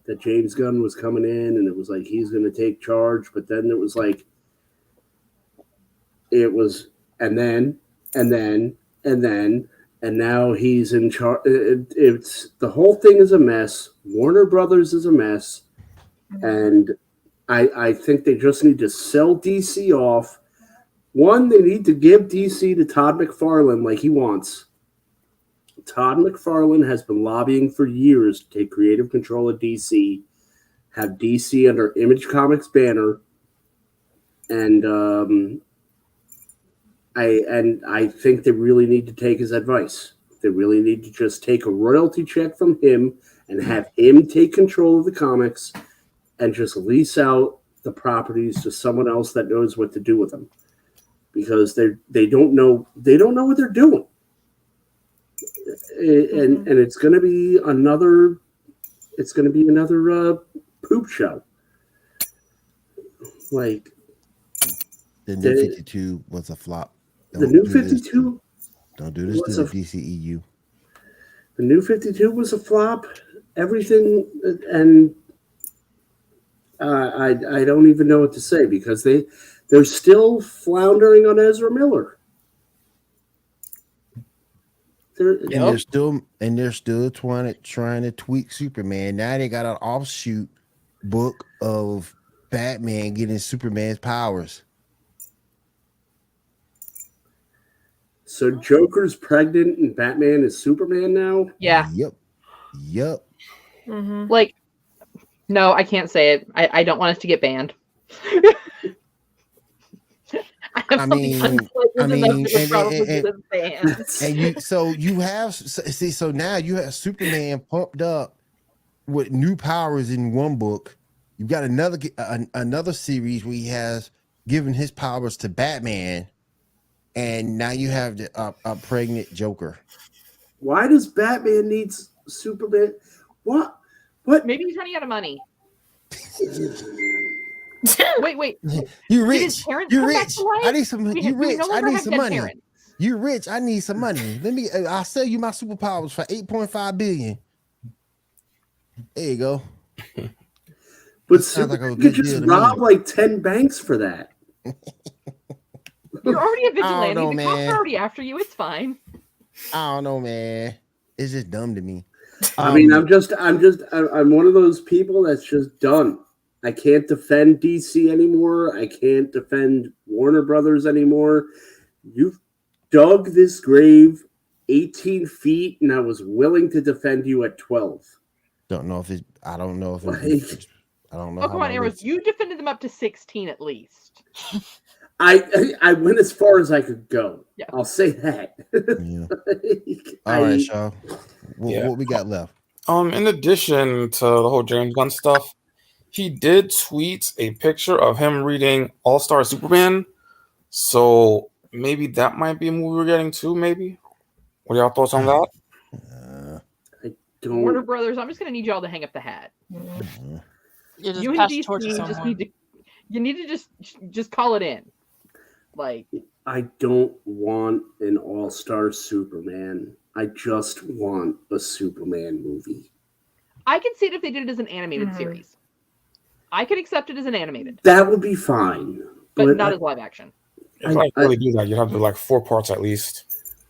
that James Gunn was coming in, and it was like he's going to take charge. But then it was like, and now he's in charge. It's the whole thing is a mess. Warner Brothers is a mess, and I think they just need to sell DC off. One, they need to give DC to Todd McFarlane like he wants. Todd McFarlane has been lobbying for years to take creative control of DC, have DC under Image Comics banner, and I think they really need to take his advice. They really need to just take a royalty check from him and have him take control of the comics and just lease out the properties to someone else that knows what to do with them, because they don't know what they're doing. And it's going to be another poop show. Like the New 52 was a flop. The New 52. Don't do this to the DCEU. The New 52 was a flop. Everything, and I don't even know what to say, because they're still floundering on Ezra Miller. They're still trying to tweak Superman. Now they got an offshoot book of Batman getting Superman's powers. So Joker's pregnant and Batman is Superman now? Yeah. Yep. Mm-hmm. Like, no, I can't say it. I don't want us to get banned. And now you have Superman pumped up with new powers in one book. You've got another series where he has given his powers to Batman, and now you have a pregnant Joker. Why does Batman need Superman? What? Maybe he's running out of money. Wait. You rich. You're rich. I need some. You rich. I need some money. Parents. You're rich. I need some money. I'll sell you my superpowers for $8.5 billion. There you go. But Superman could just rob like 10 banks for that. You're already a vigilante. I don't know, the cops are already after you. It's fine. I don't know, man. It's just dumb to me. I mean, I'm one of those people that's just done. I can't defend DC anymore. I can't defend Warner Brothers anymore. You've dug this grave 18 feet, and I was willing to defend you at 12. I don't know. I don't know. Oh, come on, Arrows. You defended them up to 16 at least. I went as far as I could go. Yeah. I'll say that. Yeah. All right, Shaw. What we got left? In addition to the whole James Gunn stuff, he did tweet a picture of him reading All-Star Superman. So maybe that might be a movie we're getting too, maybe? What are y'all thoughts on that? Warner Brothers, I'm just going to need y'all to hang up the hat. Mm-hmm. You and DC you need to just call it in. Like, I don't want an all-star Superman. I just want a Superman movie. I could see it if they did it as an animated series. I could accept it as an animated. That would be fine. But not as live action. If I really do that, you'd have to do like 4 parts at least.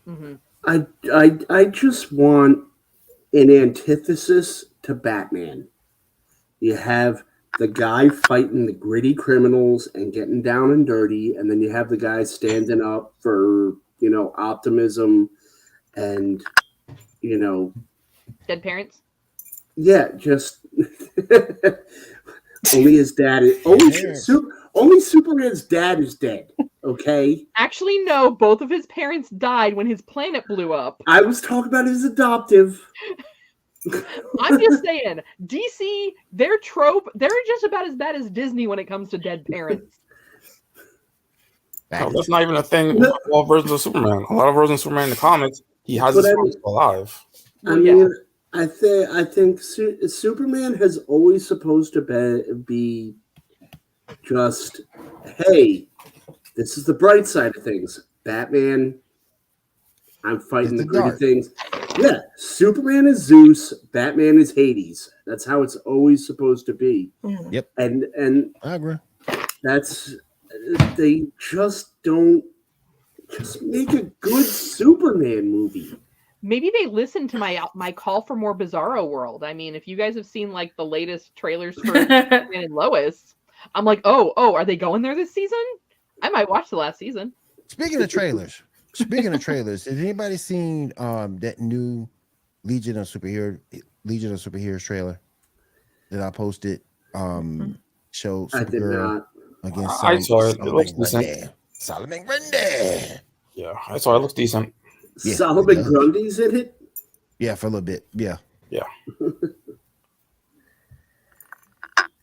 Mm-hmm. I just want an antithesis to Batman. You have the guy fighting the gritty criminals and getting down and dirty, and then you have the guy standing up for, optimism and, Dead parents? Yeah, just only his dad is only Superman's dad is dead. Okay. Actually, no. Both of his parents died when his planet blew up. I was talking about his adoptive. I'm just saying, DC, their trope, they're just about as bad as Disney when it comes to dead parents. No, that's not even a thing with all versions of Superman. A lot of versions of Superman in the comics, he has his son alive. I think Superman has always supposed to be just, hey, this is the bright side of things. Batman, I'm fighting the gritty things. Yeah, Superman is Zeus, Batman is Hades. That's how it's always supposed to be. Yep. And I agree. They just don't make a good Superman movie. Maybe they listened to my call for more Bizarro World. I mean, if you guys have seen like the latest trailers for Batman and Lois, I'm like, oh, are they going there this season? I might watch the last season. Speaking of trailers, has anybody seen that new Legion of Superheroes trailer that I posted? Show Supergirl against I saw it. It looks decent. Solomon Grundy. Yeah, I saw it. It looks decent. Yeah, Solomon Grundy's in it? Yeah, for a little bit. Yeah.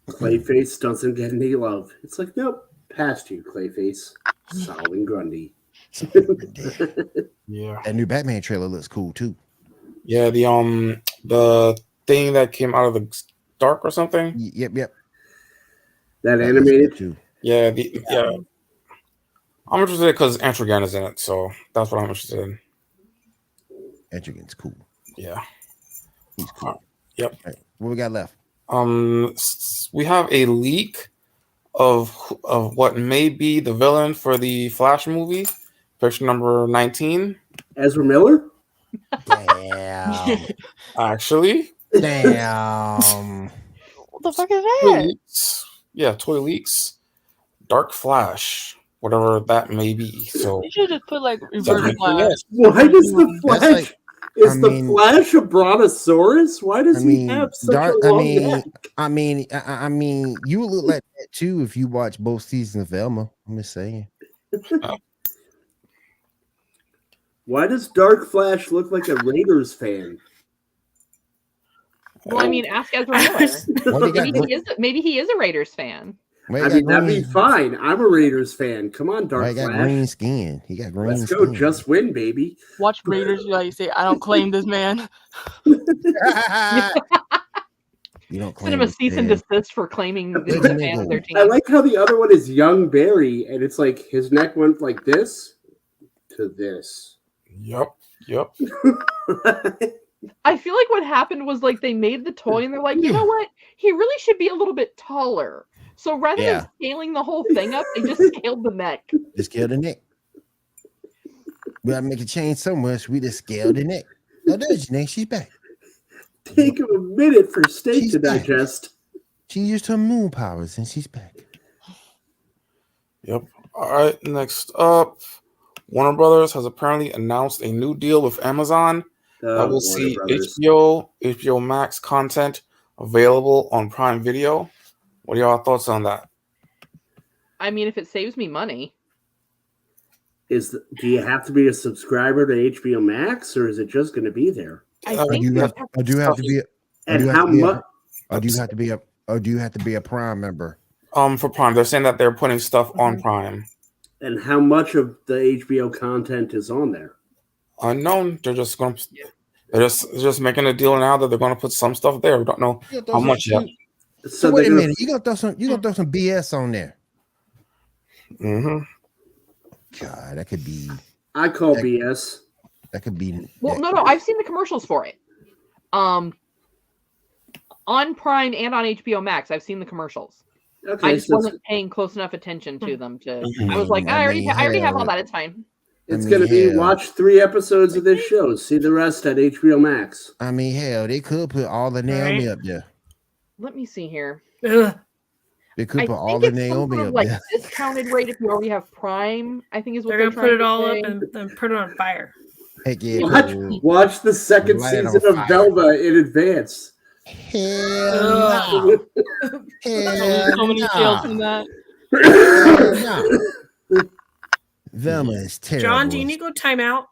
Clayface doesn't get any love. It's like, nope, past you, Clayface. Solomon Grundy. Yeah. That new Batman trailer looks cool too. Yeah, the thing that came out of the dark or something. Yep. That animated too. Yeah, I'm interested because Antrigan is in it, so that's what I'm interested in. Antrigan's cool. Yeah. He's cool. Yep. Right. What we got left? We have a leak of what may be the villain for the Flash movie, picture number 19. Ezra Miller? Damn. Actually. Damn. What the fuck is that? Yeah, toy leaks. Dark Flash, whatever that may be. So you should just put like reverse Flash. Why does the Flash? The Flash a brontosaurus? Why does he have such a long neck? I mean, you would look like that too if you watch both seasons of Velma. I'm just saying. Why does Dark Flash look like a Raiders fan? Well, I mean, ask Ezra Miller. Maybe he is a Raiders fan. That'd be fine. I'm a Raiders fan. Come on, Dark Flash. He got green skin. Let's go. Just win, baby. Watch Raiders. You say, I don't claim this man. You don't claim him a cease and desist for claiming this fan of their team. I like how the other one is Young Barry, and it's like his neck went like this to this. Yep. I feel like what happened was like they made the toy and they're like, you know what? He really should be a little bit taller. So rather than scaling the whole thing up, they just scaled the neck. Just scaled the neck. We gotta make it change so much. We just scaled the neck. Oh, there's Janae. She's back. Take him a minute for steak to digest. She used her moon powers and she's back. Yep. All right. Next up, Warner Brothers has apparently announced a new deal with Amazon that will see HBO Max content available on Prime Video. What are y'all thoughts on that? I mean, if it saves me money. Do you have to be a subscriber to HBO Max, or is it just going to be there? Do you have to be a Prime member? For Prime, they're saying that they're putting stuff on Prime. And how much of the HBO content is on there? Unknown. They're just going to. They're just making a deal now that they're going to put some stuff there. We don't know how much yet. So wait a minute, you gonna throw some BS on there? Mm-hmm. God, that could be. I call BS. That could be. Well, no, I've seen the commercials for it. On Prime and on HBO Max, I've seen the commercials. Okay, I just wasn't paying close enough attention to them to. I was like, I already have all that. It's fine. It's going to be watch 3 episodes of this show. See the rest at HBO Max. I mean, hell, they could put all the Naomi up there. Let me see here. Ugh. They could put all the Naomi up like there. Discounted rate if you already have Prime. I think is what they're gonna put it all up and then put it on fire. Heck yeah! Watch the second season of Velma in advance. Hell no! So many kills from that. Velma is terrible. John, do you need to go time out?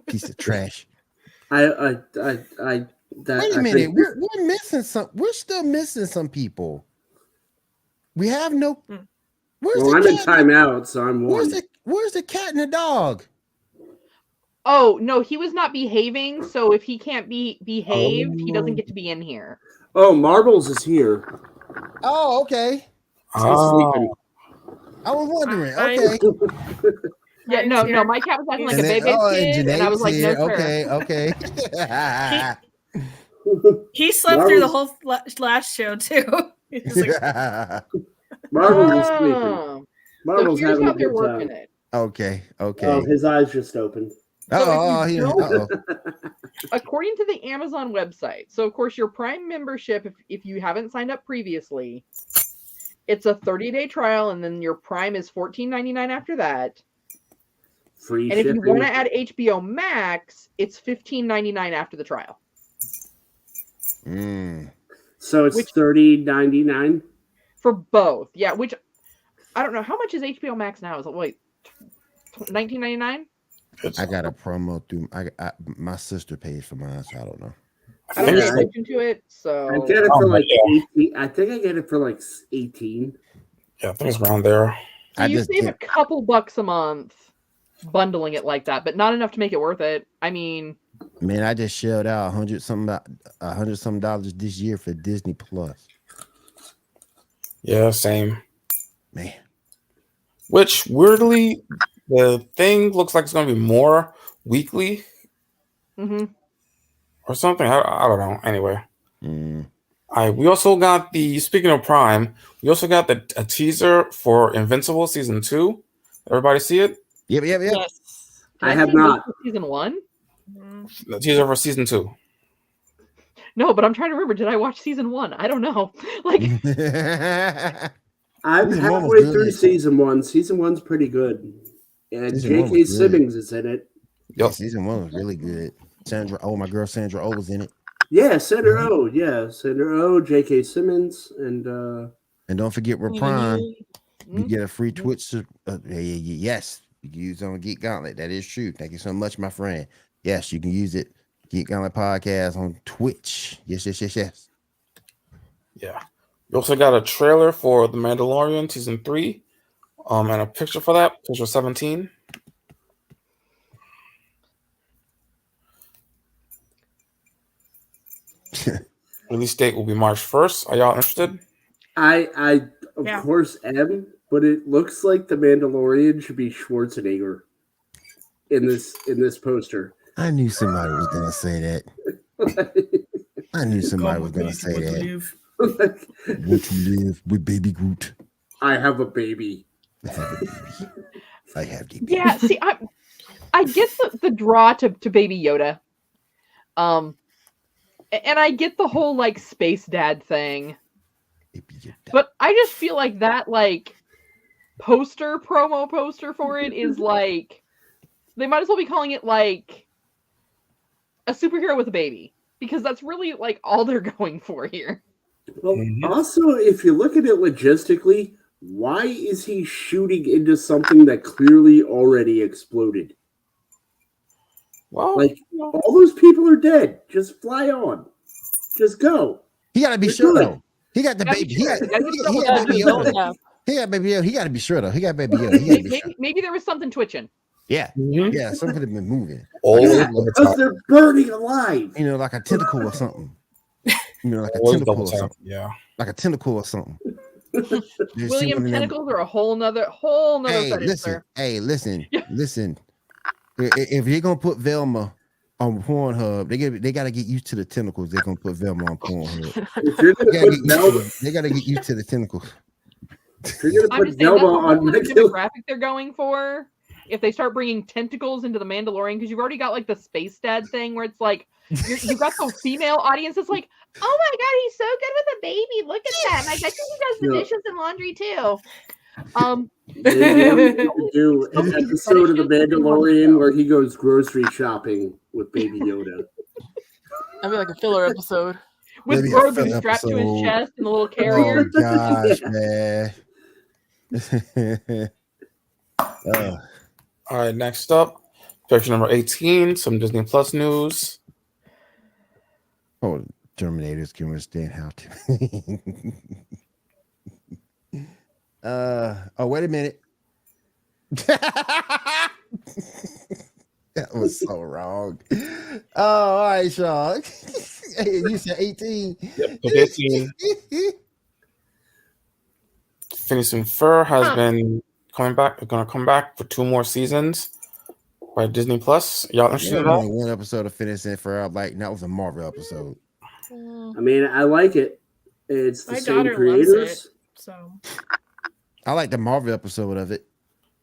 Piece of trash. Wait a minute, we're missing some. We're still missing some people. We have no. Well, I'm in timeout, so I'm one. Where's the cat and the dog? Oh no, he was not behaving. So if he can't behave, he doesn't get to be in here. Oh, Marbles is here. Oh, okay. Sleeping. I was wondering. Okay. Yeah, no, my cat was acting like a baby kid, and I was like, no, okay. He slept through the whole last show too. Marbles is sleeping. Marbles so here's having how a they're good working time. it. Okay. Oh, his eyes just opened. According to the Amazon website, so of course your Prime membership, if you haven't signed up previously, it's a 30-day trial, and then your Prime is $14.99 after that. Free and shipping. If you want to add HBO Max, it's $15.99 after the trial. So it's $30.99 for both. Yeah, which I don't know how much is HBO Max now. Is it wait $19.99? I got a promo through. My sister pays for mine, so I don't know. I don't pay attention to it, so I get it for like 18. I think I get it for like 18. Yeah, I think it's around there. So you save a couple bucks a month bundling it like that, but not enough to make it worth it. I mean, man, I just shelled out $100 some this year for Disney Plus. Yeah, same. Man, which weirdly, the thing looks like it's going to be more weekly. Or something. I don't know. Anyway. We also got speaking of Prime, we also got a teaser for Invincible Season 2. Everybody see it? Yep. Yes. I have not. Season 1? The teaser for Season 2. No, but I'm trying to remember. Did I watch Season 1? I don't know. Like, I'm halfway through Season 1. Season 1's pretty good. And J.K. Simmons is in it. Yep. Season 1 was really good. My girl Sandra Oh was in it. Yeah, Sandra Oh. Yeah, Sandra Oh, J.K. Simmons, and don't forget we're Prime. You get a free Twitch. Yes, you can use it on Geek Gauntlet. That is true. Thank you so much, my friend. Yes, you can use it. Geek Gauntlet Podcast on Twitch. Yes. Yeah. We also got a trailer for The Mandalorian Season 3. And a picture for that, picture 17. Release date will be March 1st. Are y'all interested? I of course am, but it looks like the Mandalorian should be Schwarzenegger in this poster. I knew somebody was gonna say that. I knew somebody was gonna say that. Want to live with Baby Groot? I have a baby. I have the baby. Yeah, see, I get the draw to Baby Yoda. And I get the whole like space dad thing. But I just feel like that like promo poster for it is like they might as well be calling it like a superhero with a baby, because that's really like all they're going for here. Well, also, if you look at it logistically, why is he shooting into something that clearly already exploded? Well, like all those people are dead. Just fly on. Just go. He gotta be sure though. He got the baby. He got baby Yoda. He got baby Yoda. He gotta be sure though. He got baby Yoda. Maybe there was something twitching. Yeah, Mhm. yeah, some could have been moving. Always Yeah, double because tap. they're burning alive. You know, like a tentacle or something. You know, like a Always tentacle double or tap. something. Yeah. Like a tentacle or something. You see William, one of them- tentacles are a whole nother Hey, fetish, listen. sir. Hey, listen. Listen. If you're gonna put Velma on Pornhub, they gotta get used to the tentacles. They're gonna put Velma on Pornhub. If you're They gonna put Velma, gotta get used to the tentacles. if you're gonna I'm put just saying that's Velma a whole on other regular, demographic they're going for. If they start bringing tentacles into the Mandalorian, because you've already got like the space dad thing where it's like you got the female audience that's like, oh my god, he's so good with a baby. Look at that. And I bet you he does the Yeah. dishes and laundry too. they could do an episode of The Mandalorian where he goes grocery shopping with Baby Yoda. That'd be like a filler episode. With Maybe a Grogu filler strapped to his episode. chest and the little Oh carrier. gosh, man. All right, next up, picture number 18, some Disney Plus news. Oh, Terminators can understand how to. Oh, wait a minute. That was so wrong. Oh, all right, Sean. Hey, you said 18. Yep, pick 18. Finishing Fur has been coming back. They're going to come back for 2 more seasons by Disney Plus. Y'all interested There's in that? only one episode of Finishing for like that was a Marvel episode. I mean, I like it. It's the My same daughter creators. loves it. So I like the Marvel episode of it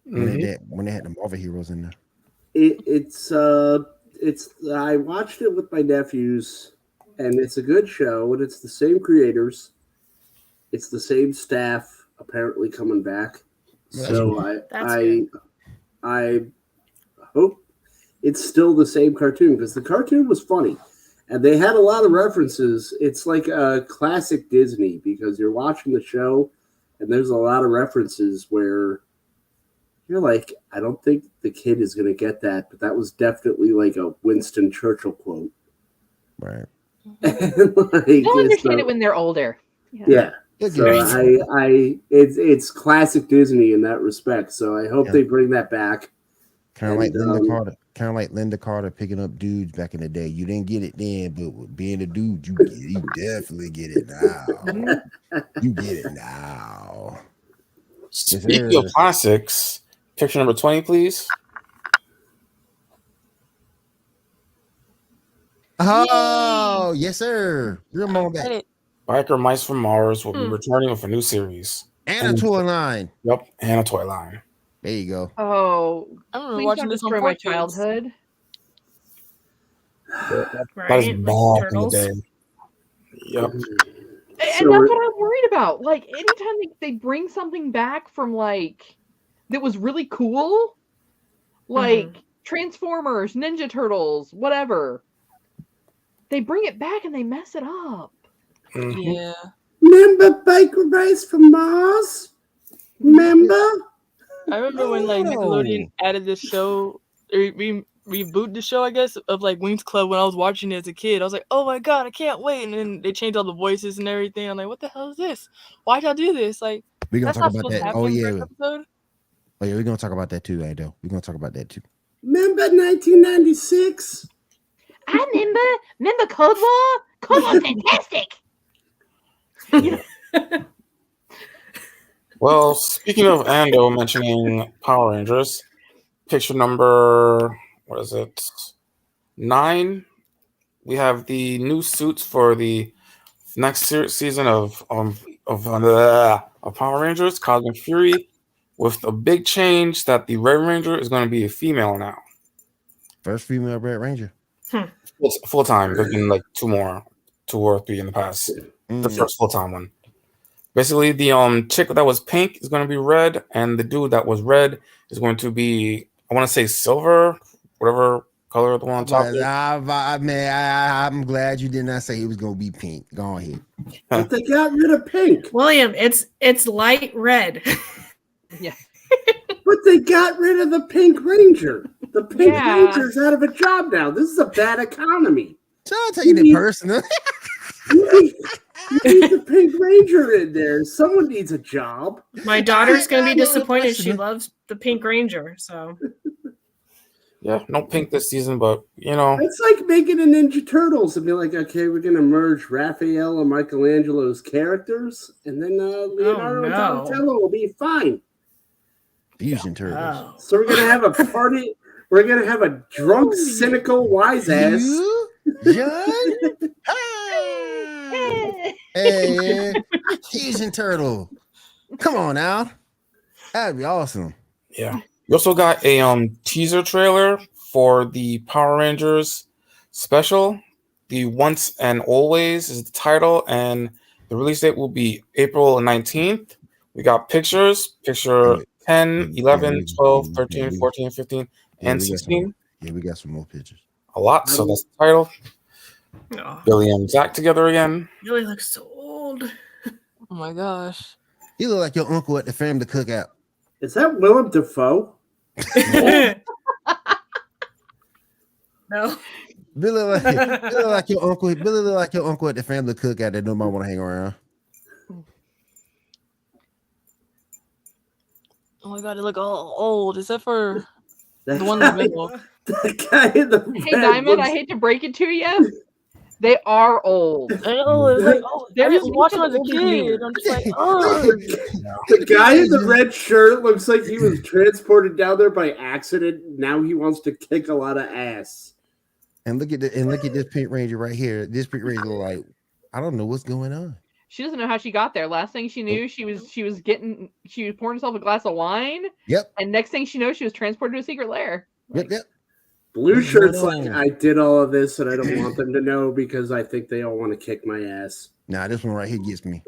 when Mhm. they had the Marvel heroes in there. It's I watched it with my nephews, and it's a good show, and it's the same creators. It's the same staff apparently coming back. So That's good. I hope it's still the same cartoon, because the cartoon was funny. And they had a lot of references. It's like a classic Disney, because you're watching the show and there's a lot of references where you're like, I don't think the kid is going to get that, but that was definitely like a Winston Churchill quote. Right. They'll understand it when they're older. Yeah. They'll So get it. it's classic Disney in that respect. So I hope they bring that back. Kind of like Linda Carter. Kind of like Linda Carter picking up dudes back in the day. You didn't get it then, but with being a dude, you definitely get it now. You get it now. Speaking of classics, picture number 20, please. Oh, yes, sir. Real moment. Biker Mice from Mars will be returning with a new series. And a toy line. Yep, and a toy line. There you go. Oh, I remember please watching don't this on destroy my 4Kids. childhood. That is Right? Like back in the turtles. day. Yep. And that's what I'm worried about. Like, anytime they bring something back from, like, that was really cool, like Transformers, Ninja Turtles, whatever, they bring it back and they mess it up. Yeah. Remember Biker Mice from Mars? Remember? I remember when like Nickelodeon added this show, or reboot the show, I guess, of like Wings Club when I was watching it as a kid. I was like, oh my god, I can't wait. And then they changed all the voices and everything. I'm like, what the hell is this? Why'd y'all do this? Like, We're gonna that's talk not about supposed to that. happen Oh in the yeah. first episode. Oh yeah, we're gonna talk about that too, Ado. We're gonna talk about that too. Remember 1996? I remember Cold War? Cold War fantastic! Well, speaking of Ando mentioning Power Rangers, picture number, what is it? 9. We have the new suits for the next season of Power Rangers, Cosmic Fury, with a big change that the Red Ranger is going to be a female now. First female Red Ranger. Full time. There's been like 2 or 3 in the past. The first full time one. Basically, the chick that was pink is going to be red, and the dude that was red is going to be, I want to say silver, whatever color the one on top. I'm glad you did not say he was going to be pink. Go ahead. But they got rid of pink. William, it's light red. Yeah. But they got rid of the Pink Ranger. The Pink Ranger's out of a job now. This is a bad economy. John taking it personal. You need the Pink Ranger in there. Someone needs a job. My daughter's gonna be disappointed. She loves the Pink Ranger, so Yeah, no pink this season, but you know, It's like making a Ninja Turtles and be like, okay, we're gonna merge Raphael and Michelangelo's characters, and then Leonardo and no. Donatello will be fine. Fusion turtles. Oh. So we're gonna have a party. We're gonna have a drunk, cynical wise ass. You, John? Hey, Fusion turtle. Come on now. That'd be awesome. yeah. We also got a teaser trailer for the Power Rangers special. The Once and Always is the title, and the release date will be April 19th. We got pictures, picture 10, 11, 12, 13, 14, 15, and 16. Yeah, we got some more pictures. A lot, so that's the title. Oh, Billy and Zach together again. Billy looks so old. Oh my gosh. You look like your uncle at the family cookout. Is that Willem Dafoe? No. Billy look like your uncle. Billy look like your uncle at the family cookout that nobody want to hang around. Oh my god, they look all old. Is that for That the one in the guy- middle? That guy in the Hey, red Diamond, looks- I hate to break it to you. They are old. I know, it's like, oh, I They're just just watched it as a older than me. kid. I'm just like, oh. The guy in the red shirt looks like he was transported down there by accident. Now he wants to kick a lot of ass. And look at this Pink Ranger right here. This Pink Ranger look like I don't know what's going on. She doesn't know how she got there. Last thing she knew, she was pouring herself a glass of wine, Yep. and next thing she knows, she was transported to a secret lair. Yep. Blue What's shirt's going like, on? I did all of this and I don't want them to know because I think they all want to kick my ass. Nah, this one right here gets me.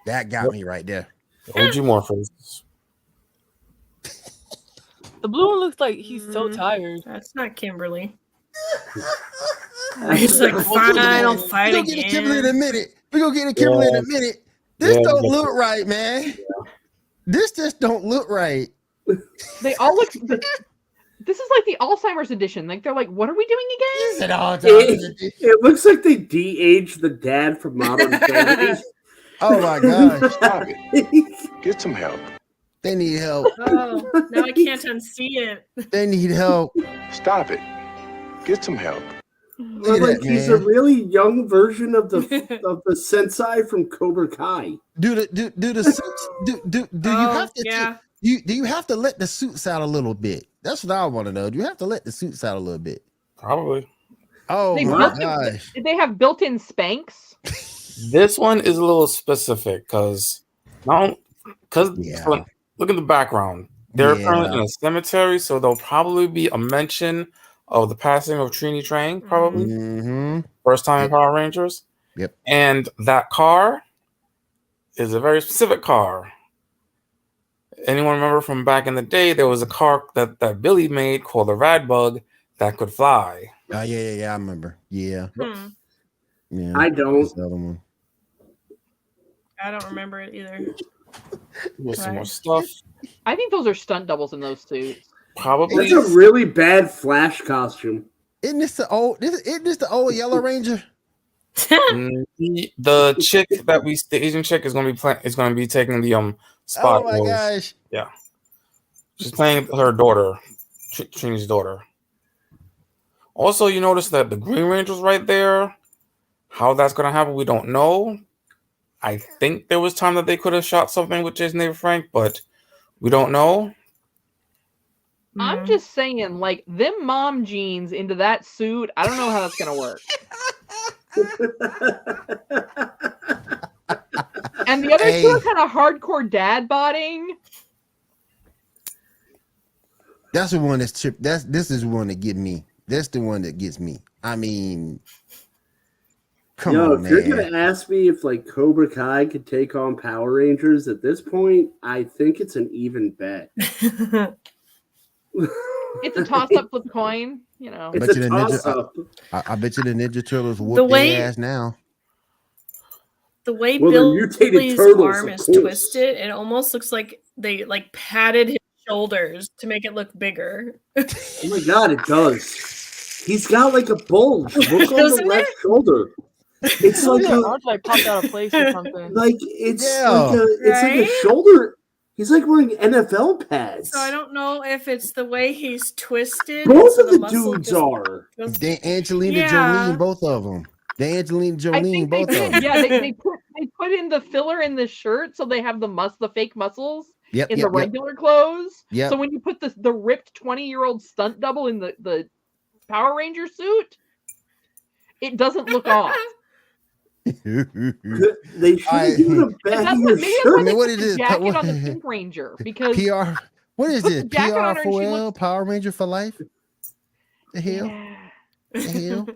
That got me right there. OG Morphers. The blue one looks like he's so tired. That's not Kimberly. He's like, fine, I'll fight We gonna get a Kimberly in a again. minute. We gonna get a Kimberly in a minute. This don't look right, man. This just don't look right. They all look. This is like the Alzheimer's edition. Like they're like, what are we doing again? It all It looks like they de-aged the dad from Modern Family. Oh my gosh. Stop it. Get some help. They need help. Oh, now I can't unsee it. They need help. Stop it. Get some help. Look at Like that, he's man. a really young version of the Sensei from Cobra Kai. Do the suits do you Oh, have to yeah. do you have to let the suits out a little bit? That's what I want to know. Do you have to let the suits out a little bit? Probably. Oh They my built it- gosh. They have built-in spanks. This one is a little specific because Yeah. look at the background. They're Yeah. currently in a cemetery, so there'll probably be a mention of the passing of Trini Trang, probably Mm-hmm. first time in Power Rangers. Yep. And that car is a very specific car. Anyone remember from back in the day? There was a car that Billy made called the Rad Bug that could fly. Oh yeah. I remember. Yeah. Hmm. Yeah. I don't. That's the other one. I don't remember it either. There's some more Right. stuff. I think those are stunt doubles in those suits. Probably. That's a really bad Flash costume. Isn't this the old Yellow Ranger? The chick the Asian chick is gonna be taking the spot. Oh my roles. gosh. She's playing her daughter, Trini's daughter. Also, you notice that the Green Ranger's right there. How that's gonna happen, we don't know. I think there was time that they could have shot something with Jason David Frank, but we don't know. I'm just saying, like, them mom jeans into that suit, I don't know how that's going to work. And the other two are kind of hardcore dad bodding. That's the one that's tripped. This is the one that get me. That's the one that gets me. I mean, come Yo, on, if you're man. gonna ask me if like Cobra Kai could take on Power Rangers at this point, I think it's an even bet. It's a toss-up flip coin, you know. It's Bet a you the Ninja- toss-up. I bet you the Ninja Turtles The whoop way- their ass now. The way Well, they're mutated Billy's turtles, arm of is course. twisted, it almost looks like they like padded his shoulders to make it look bigger. Oh my god, it does. He's got like a bulge. Look on the Doesn't left it? shoulder. It's like Yeah, a arms like popped out of place or something. like it's Yeah. like a it's like a Right? shoulder. He's like wearing NFL pads. So I don't know if it's the way he's twisted. Both so of the muscle dudes just are. goes- They Angelina Yeah. Jolie, both of them. They Angelina I Jolie, think they both of did. them. Yeah, they put in the filler in the shirt, so they have the fake muscles Yep, in yep, the yep. regular clothes. Yep. So when you put the ripped 20-year-old stunt double in the Power Ranger suit, it doesn't look off. They should I- have given a And baggier that's what, maybe that's shirt. why I mean, they what put is the it? jacket What- on the Pink Ranger, because PR. What is put it? the jacket on her and she PR4L, looks- Power Ranger for life? The hell? yeah. The hell?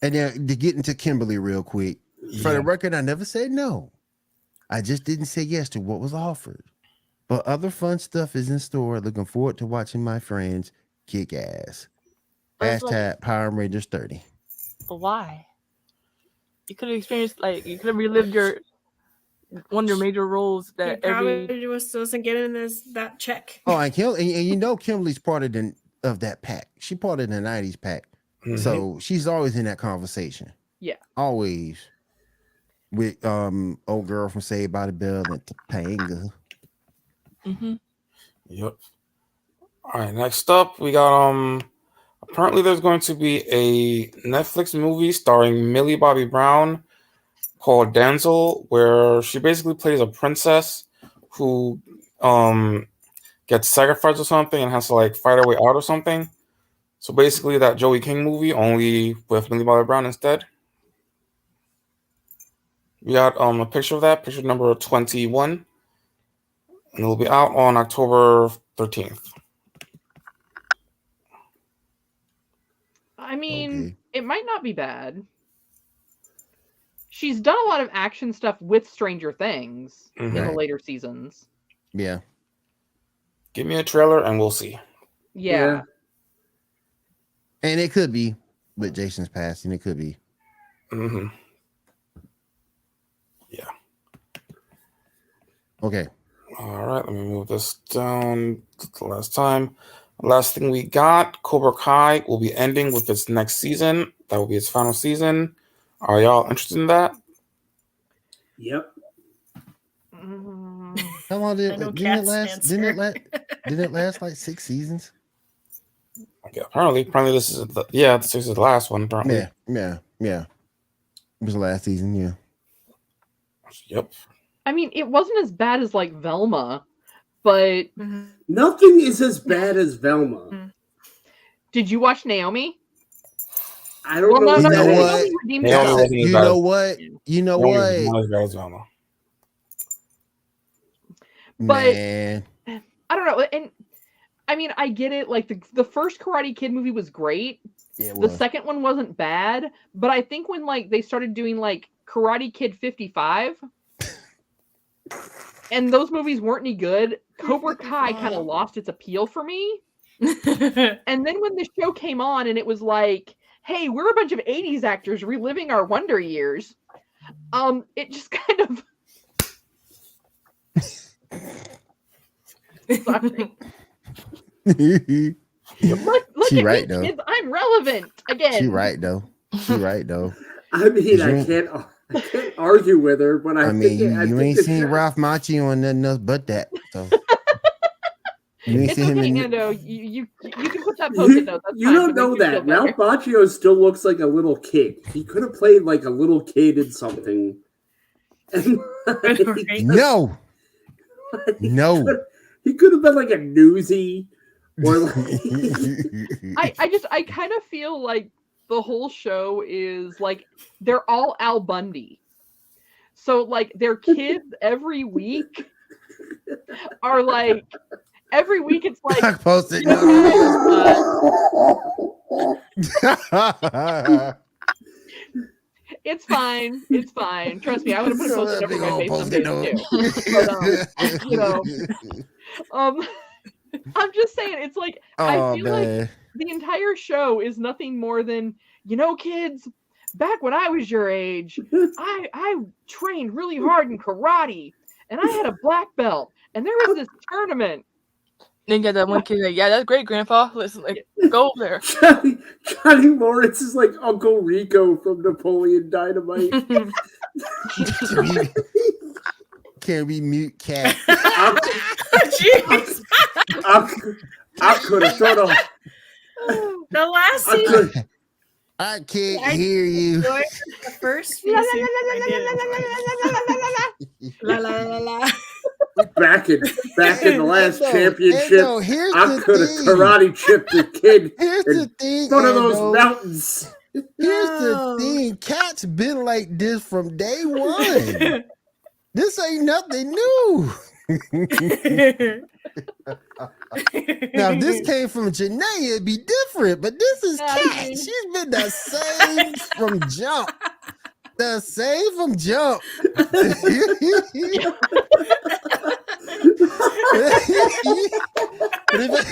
And then to get into Kimberly real quick. For the Yeah. record, I never said no. I just didn't say yes to what was offered. But other fun stuff is in store. Looking forward to watching my friends kick ass. That's like- Hashtag Power Rangers 30. But why? You could have experienced, like, you could have relived one of your major roles He that probably every. wasn't getting that check. Oh, and you know Kimberly's part of that pack. She part of the 90s pack. Mhm. So she's always in that conversation. Yeah. Always. With old girl from Saved by the Bell and Topanga. Mm-hmm. Yep. All right. Next up, we got apparently there's going to be a Netflix movie starring Millie Bobby Brown called Damsel, where she basically plays a princess who gets sacrificed or something and has to like fight her way out or something. So basically that Joey King movie, only with Millie Bobby Brown instead. We got a picture of that, picture number 21. And it'll be out on October 13th. I mean, Okay. it might not be bad. She's done a lot of action stuff with Stranger Things in the Right. later seasons. Yeah. Give me a trailer and we'll see. Yeah. And it could be with Jason's passing. It could be. Mm-hmm. Okay. All right, let me move this down to the last time. Last thing we got, Cobra Kai will be ending with its next season. That will be its final season. Are y'all interested in that? Yep. Mm, How long I know Cat's answer. Didn't it last like 6 seasons? Okay, apparently this is this is the last one. Apparently, Yeah. It was the last season, yeah. Yep. I mean, it wasn't as bad as like Velma, but Mhm. Nothing is as bad as Velma. did you watch Naomi? I don't Well, know. no, You know no, what? Naomi redeemed Naomi herself. wasn't as You bad know as- what? You know Naomi what? was not as bad as Velma. But- Man. I don't know, and I mean, I get it. Like the first Karate Kid movie was great. Yeah, it The was. second one wasn't bad, but I think when like they started doing like Karate Kid 55, and those movies weren't any good, Cobra Kai kind of lost its appeal for me. And then when the show came on and it was like, hey, we're a bunch of 80s actors reliving our wonder years, it just kind of sorry. Look She at right, me, though. kids, I'm relevant again. She right though. I mean, You I ain't- can't argue with her, but I mean, think you ain't seen Ralph Macchio on nothing else but that. So you ain't It's seen him okay, in Ando. You can put that post-it note. That's You fine, don't to know make you feel that. better. Ralph Macchio still looks like a little kid. He could have played like a little kid in something. And, Right. No. No. He could have been like a newsie or like I kind of feel like the whole show is like they're all Al Bundy. So like their kids every week are like every week it's like I posted. it's fine. It's fine. Trust me, I would have put a post-it note on my face some Post-it days too. But, you know, I'm just saying, it's like I Oh feel like man. the entire show is nothing more than, you know, kids, back when I was your age, I trained really hard in karate and I had a black belt and there was this tournament. Then you got that one kid like, yeah, that's great, Grandpa. Listen, like, go over there. Johnny Lawrence is like Uncle Rico from Napoleon Dynamite. Can we mute cat? Jeez. I could have thought of. The last I season, could. I can't I hear you. enjoyed the first few seasons. I did. La la la la. Back in the last championship, Ando, here's I the could have thing. karate chipped the kid Here's in the thing. front of those Ando. mountains. Here's No. the thing. Cat's been like this from day one. This ain't nothing new. Now, if this came from Janae, it'd be different. But this is Cat. She's been the same from jump. The same from jump. But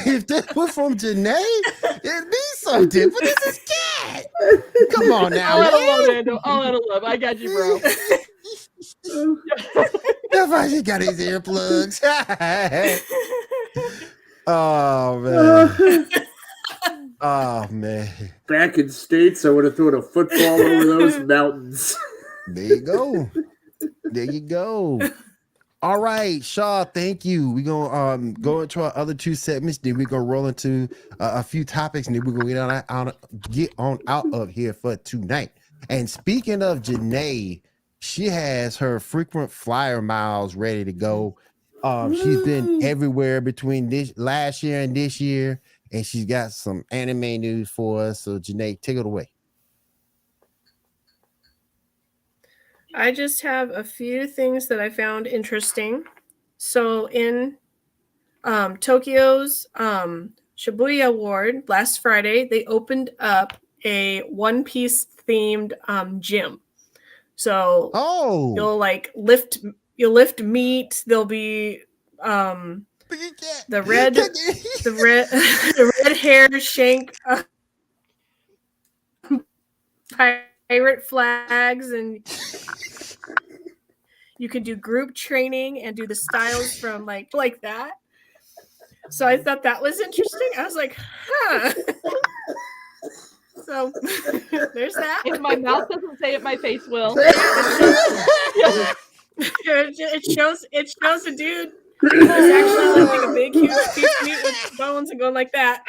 if that was from Janae, it'd be something. But this is Cat. Come on now, I'll man. let him love, I'll let him love. I got you, bro. That's why she got his earplugs. Oh man. Oh man. Back in States, I would have thrown a football over those mountains. There you go. There you go. All right, Shaw, thank you. We're gonna go into our other two segments, then we're gonna roll into a few topics, and then we're gonna get on out of here for tonight. And speaking of Janae, she has her frequent flyer miles ready to go. She's been everywhere between this last year and this year, and she's got some anime news for us. So Janae, take it away. I just have a few things that I found interesting. So in Tokyo's Shibuya Ward last Friday, they opened up a One Piece themed gym. So you'll like lift meat. There'll be the red hair Shank pirate flags, and you can do group training and do the styles from like that. So I thought that was interesting. I was like, huh. So there's that. If my mouth doesn't say it, my face will. It shows a dude who's actually lifting a big, huge piece of meat with bones and going like that.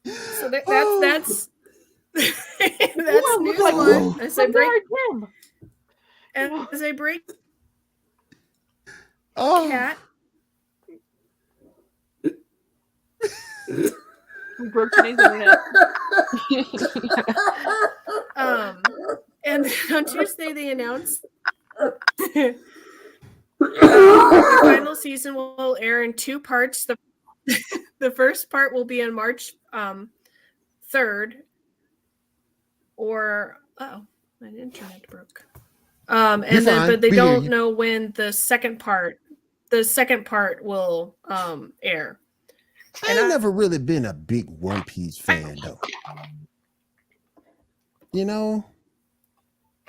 So that's that's new one. As I break cat. We broke today's internet. And on Tuesday they announced the final season will air in two parts. The first part will be on March 3rd. Or my internet broke. And then but they don't know when the second part will air. I've never really been a big One Piece fan though. You know?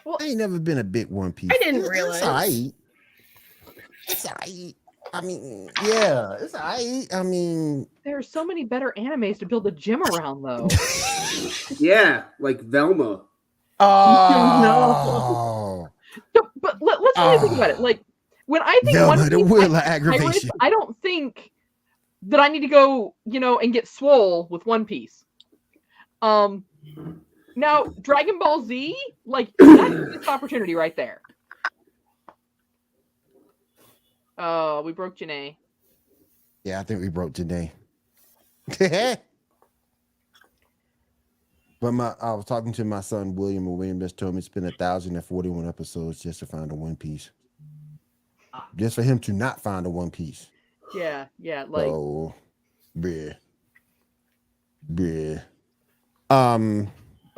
Well, I ain't never been a big One Piece. I didn't realize. It's alright. I mean, yeah, it's alright. I mean, there are so many better animes to build a gym around, though. Yeah, like Velma. Oh no. But let's really think about it. Like when I think Velma, One Piece, the wheel of aggravation. I don't think that I need to go, and get swole with One Piece. Now Dragon Ball Z, like that's this opportunity right there. Oh, we broke Janae. Yeah, I think we broke Janae. But I was talking to my son William, and William just told me it's been 1,041 episodes just to find a One Piece. Just for him to not find a One Piece. Yeah, like. Oh, bleh. Oh,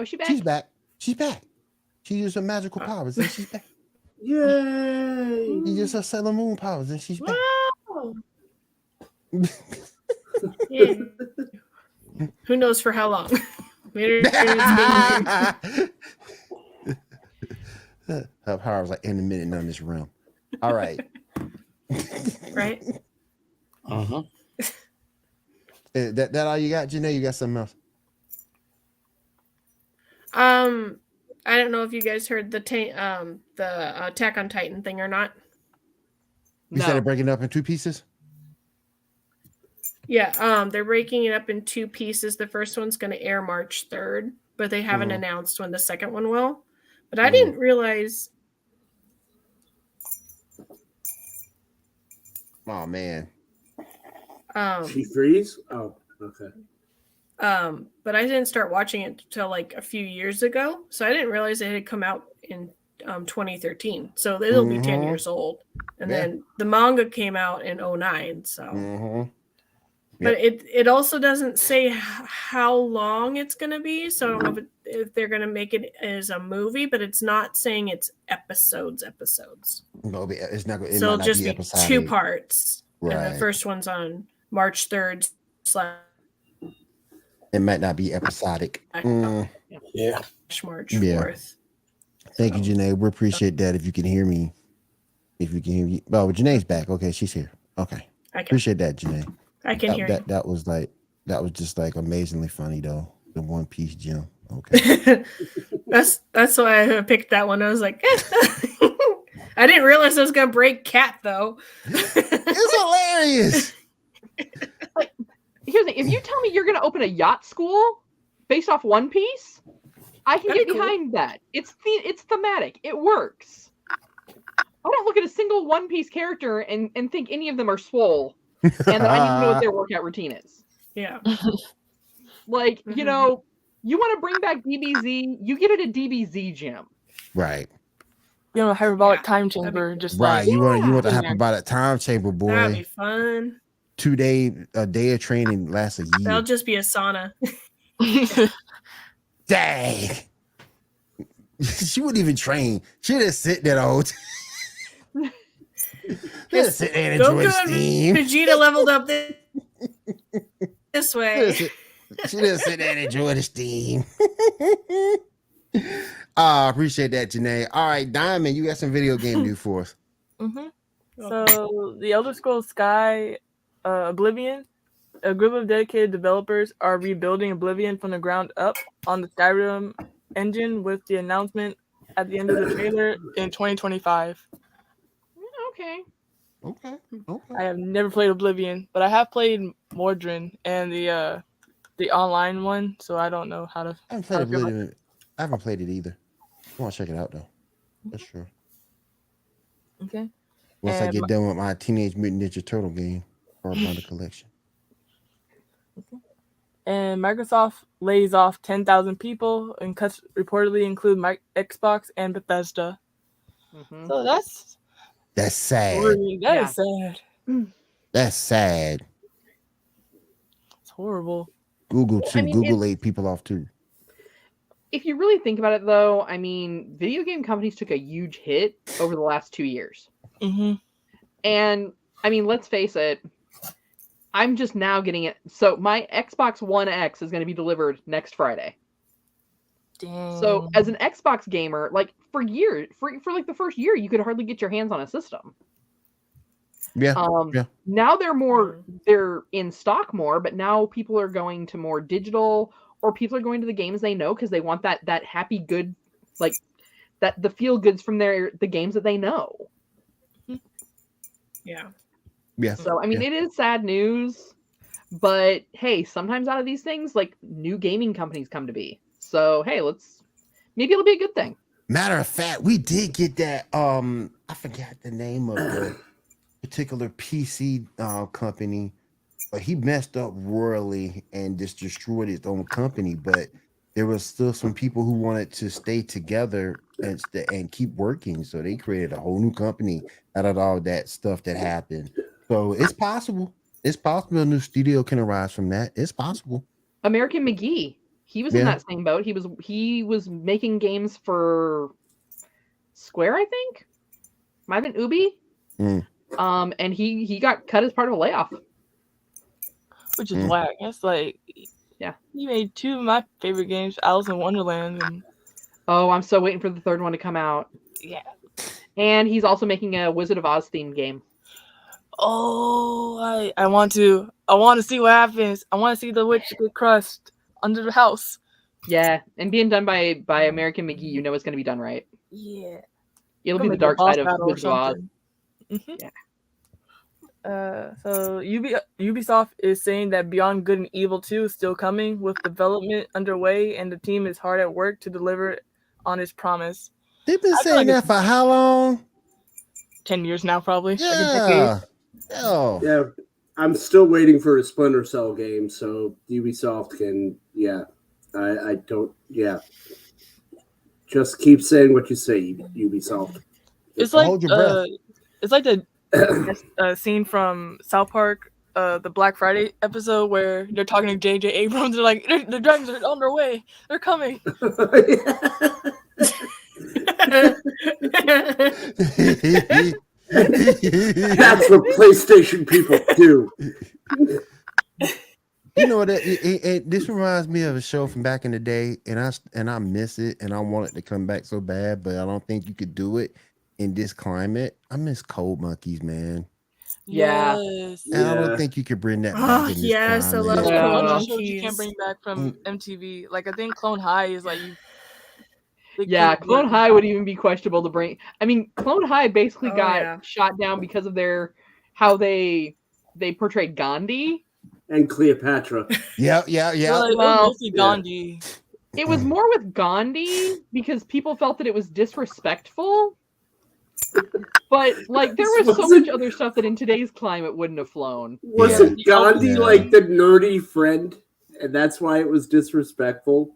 she back? She's back. She's back. She used her magical powers and she's back. Yay! She used her Sailor Moon powers and she's back. Wow. Yeah. Who knows for how long? Her powers like in a minute on this realm. All right. Right? Uh-huh. That all you got, Janae? You got something else? I don't know if you guys heard the Attack on Titan thing or not. You said they're breaking it up in 2 pieces? Yeah, they're breaking it up in 2 pieces. The first one's going to air March 3rd, but they haven't announced when the second one will. But I didn't realize. Oh man. She freeze? Oh, okay. But I didn't start watching it until like a few years ago, so I didn't realize it had come out in 2013. So it'll be 10 years old, and then the manga came out in 2009. So, but it also doesn't say how long it's going to be. So I don't know if they're going to make it as a movie, but it's not saying it's episodes. No, it's not. So it'll just be episodic. 2 parts, right? And the first one's on March 3rd. It might not be episodic. Yeah. March 4th. Thank you, Janae. We appreciate that. If you can hear me. If you can hear me. Oh, Janae's back. Okay, she's here. Okay. Appreciate that, Janae. I can hear you. That was just like amazingly funny though. The One Piece gem. Okay. that's why I picked that one. I was like, I didn't realize I was gonna break Cat though. It's hilarious. Here's the thing. If you tell me you're going to open a yacht school based off One Piece, I can get behind that. It's thematic. It works. I don't look at a single One Piece character and think any of them are swole, and that I need to know what their workout routine is. Yeah. Like, you know, you want to bring back DBZ, you get it at DBZ gym. Right. You know, hyperbolic time chamber. Just right. Like, you want the hyperbolic time chamber, boy. That'd be fun. 2 day, a day of training lasts a year. That'll just be a sauna. Dang. She wouldn't even train. She just sit there the whole time. Just sit there and enjoy the steam. Vegeta leveled up this way. She just sit there and enjoy the steam. I appreciate that, Janae. All right, Diamond, you got some video game news for us. So, the Elder Scrolls Sky Oblivion, a group of dedicated developers are rebuilding Oblivion from the ground up on the Skyrim engine with the announcement at the end of the trailer in 2025. Okay. I have never played Oblivion, but I have played Mordrin and the online one, so I don't know how to. I haven't played Oblivion. I haven't played it either. I want to check it out though. That's true. Okay. Once I get done with my Teenage Mutant Ninja Turtle game or Bundle collection. Okay. And Microsoft lays off 10,000 people, and cuts reportedly include Xbox and Bethesda. So that's sad. That is sad. That's sad. It's horrible. Google too. Google laid people off too. If you really think about it, though, I mean, video game companies took a huge hit over the last 2 years. And, I mean, let's face it, I'm just now getting it. So my Xbox One X is going to be delivered next Friday. Dang. So as an Xbox gamer, like for years, for like the first year, you could hardly get your hands on a system. Now they're in stock more, but now people are going to more digital, or people are going to the games they know because they want that happy good, like that the feel goods from the games that they know. Yeah. So I mean, it is sad news, but hey, sometimes out of these things, like new gaming companies come to be. So hey, maybe it'll be a good thing. Matter of fact, we did get that. I forgot the name of the particular PC company, but he messed up royally and just destroyed his own company. But there was still some people who wanted to stay together and keep working, so they created a whole new company out of all that stuff that happened. So it's possible. It's possible a new studio can arise from that. It's possible. American McGee, he was in that same boat. He was making games for Square, I think. Might have been Ubi. And he got cut as part of a layoff. Which is whack. That's like, he made 2 of my favorite games, Alice in Wonderland. And... Oh, I'm so waiting for the 3rd one to come out. Yeah. And he's also making a Wizard of Oz themed game. Oh, I want to see what happens. I want to see the witch get crushed under the house. Yeah, and being done by American McGee, you know it's going to be done right. Yeah. It'll be Gonna the make a dark boss side of battle or Wizard of Oz. something. Mhm. Yeah. So Ubisoft is saying that Beyond Good and Evil 2 is still coming with development underway, and the team is hard at work to deliver on its promise. They've been I feel saying like that for how long? 10 years now, probably. Like a decade. Yeah. Oh. Yeah, I'm still waiting for a Splinter Cell game, so Ubisoft can. Yeah, I don't. Yeah, just keep saying what you say, Ubisoft. It's like hold your breath. it's like the scene from South Park, the Black Friday episode where they're talking to J.J. Abrams. They're like, the dragons are on their way. They're coming. That's what PlayStation people do. You know what? This reminds me of a show from back in the day, and I miss it, and I want it to come back so bad, but I don't think you could do it in this climate. I miss Cold Monkeys, man. Yeah. Yes. And I don't think you could bring that back Oh in this yes, I climate. love Yeah. A Cold bunch of shows you can't Monkeys. bring back from MTV. Like I think Clone High is like you. Yeah, Clone High would even be questionable to bring. I mean, Clone High basically Oh, got yeah. shot down because of how they portrayed Gandhi. And Cleopatra. Yeah. Well, it Well, was mostly Gandhi. It was more with Gandhi because people felt that it was disrespectful. But like there was so much other stuff that in today's climate wouldn't have flown. Wasn't Gandhi like the nerdy friend, and that's why it was disrespectful?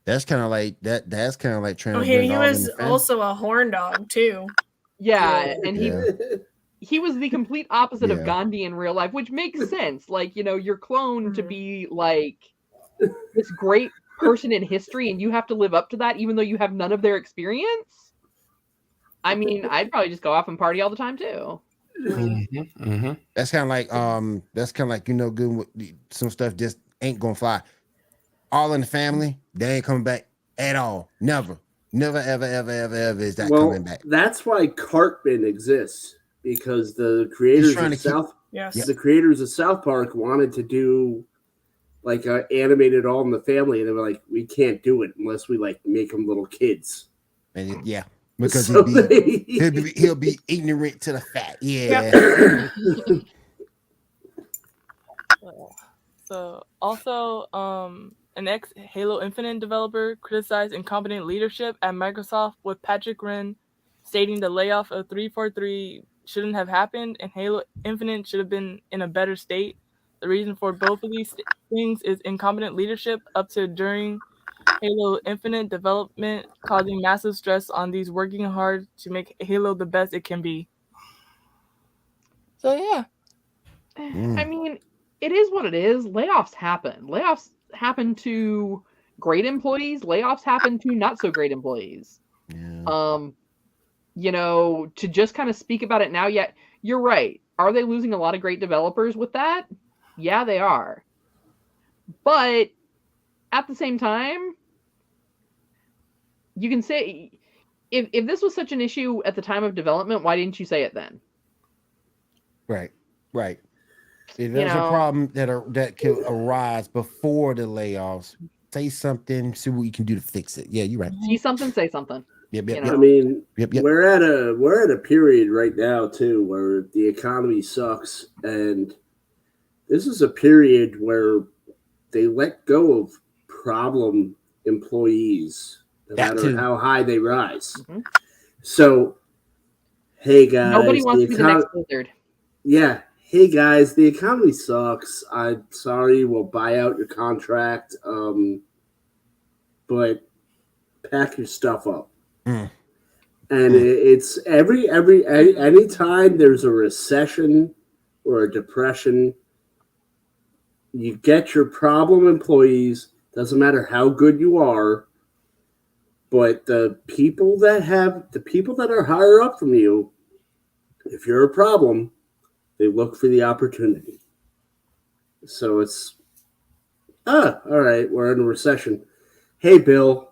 That's kind of like that. That's kind of like trying to he bring all was in the family. also a horn dog too. Yeah, and Yeah. he was the complete opposite of Yeah. Gandhi in real life, which makes sense. Like, you know, you're cloned to be like this great person in history, and you have to live up to that, even though you have none of their experience. I mean, I'd probably just go off and party all the time too. That's kind of like you know, good with some stuff just ain't gonna fly. All in the family, they ain't coming back at all. Never, ever is that coming back. That's why Cartman exists, because the creators the creators of South Park wanted to do like animated All in the Family, and they were like, we can't do it unless we like make them little kids. And because So he'll be ignorant to the fact. Yeah. So also, an ex-Halo Infinite developer criticized incompetent leadership at Microsoft, with Patrick Wren stating the layoff of 343 shouldn't have happened and Halo Infinite should have been in a better state. The reason for both of these things is incompetent leadership up to during Halo Infinite development, causing massive stress on these working hard to make Halo the best it can be. So yeah. I mean, it is what it is. Layoffs happen. Layoffs happen to great employees. Layoffs happen to not so great employees. Yeah. You know, to just kind of speak about it now, yet you're right. Are they losing a lot of great developers with that? Yeah, they are. But at the same time, you can say, if this was such an issue at the time of development, why didn't you say it then? Right. If there's a problem that could arise before the layoffs, say something, see what you can do to fix it. Yeah, you're right. See something, say something. Yep. I mean, we're at a period right now too where the economy sucks, and this is a period where they let go of problem employees, no matter how high they rise. Mm-hmm. So, hey guys, nobody wants to be the next Blizzard. Yeah. Hey guys, the economy sucks. I'm sorry, we'll buy out your contract. But pack your stuff up. And it's anytime there's a recession or a depression, you get your problem employees, doesn't matter how good you are, but the people that are higher up from you, if you're a problem, they look for the opportunity. So it's, all right, we're in a recession. Hey, Bill,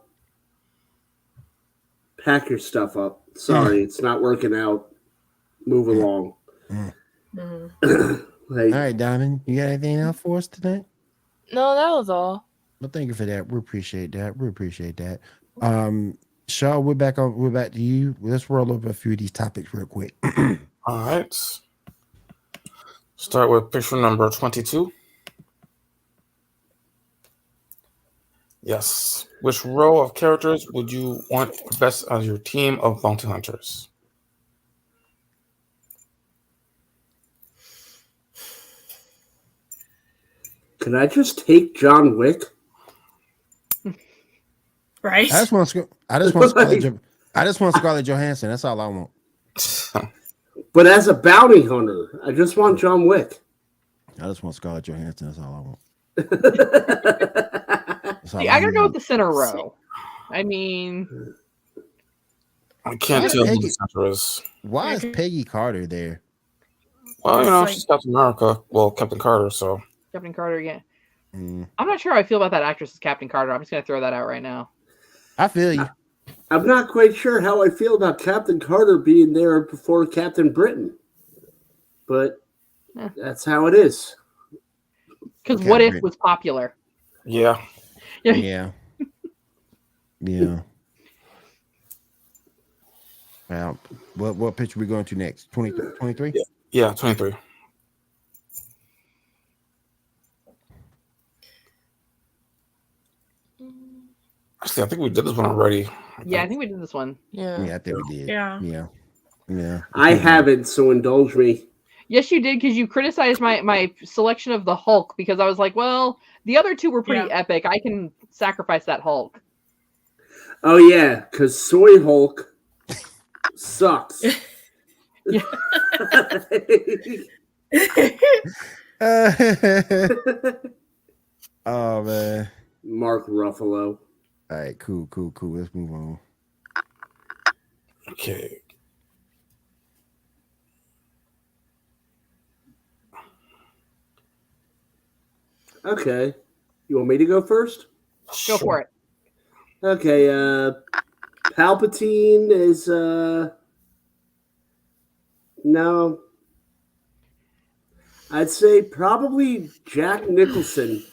pack your stuff up. Sorry, it's not working out. Move along. All right, Diamond, you got anything else for us tonight? No, that was all. Well, thank you for that. We appreciate that. We appreciate that. Shaw, we're back on. We're back to you. Let's roll over a few of these topics real quick. All right. Start with picture number 22. Yes. Which row of characters would you want best as your team of bounty hunters? Can I just take John Wick? Right? I just want Scarlett Johansson. That's all I want. But as a bounty hunter, I just want John Wick. I just want Scarlett Johansson. That's all I want. That's all See, I gotta go want. with the center row. I mean, I can't tell who the center is. Why is Peggy Carter there? Well, she's Captain America. Well, Captain Carter, so. Captain Carter again. Mm. I'm not sure how I feel about that actress as Captain Carter. I'm just gonna throw that out right now. I feel you. I'm not quite sure how I feel about Captain Carter being there before Captain Britain. But that's how it is. Because What If was popular. Yeah. Yeah. Yeah. Well, what picture are we going to next? 23? Yeah, 23. Actually, I think we did this one already. Yeah, I think we did this one. Yeah. Yeah, I think we did. Yeah. Yeah. I haven't, so indulge me. Yes, you did, because you criticized my selection of the Hulk, because I was like, well, the other two were pretty epic. I can sacrifice that Hulk. Oh, yeah, because Soy Hulk sucks. Yeah. Oh, man. Mark Ruffalo. All right, cool. Let's move on. Okay. Okay. You want me to go first? Go for it. Okay, Palpatine is no. I'd say probably Jack Nicholson,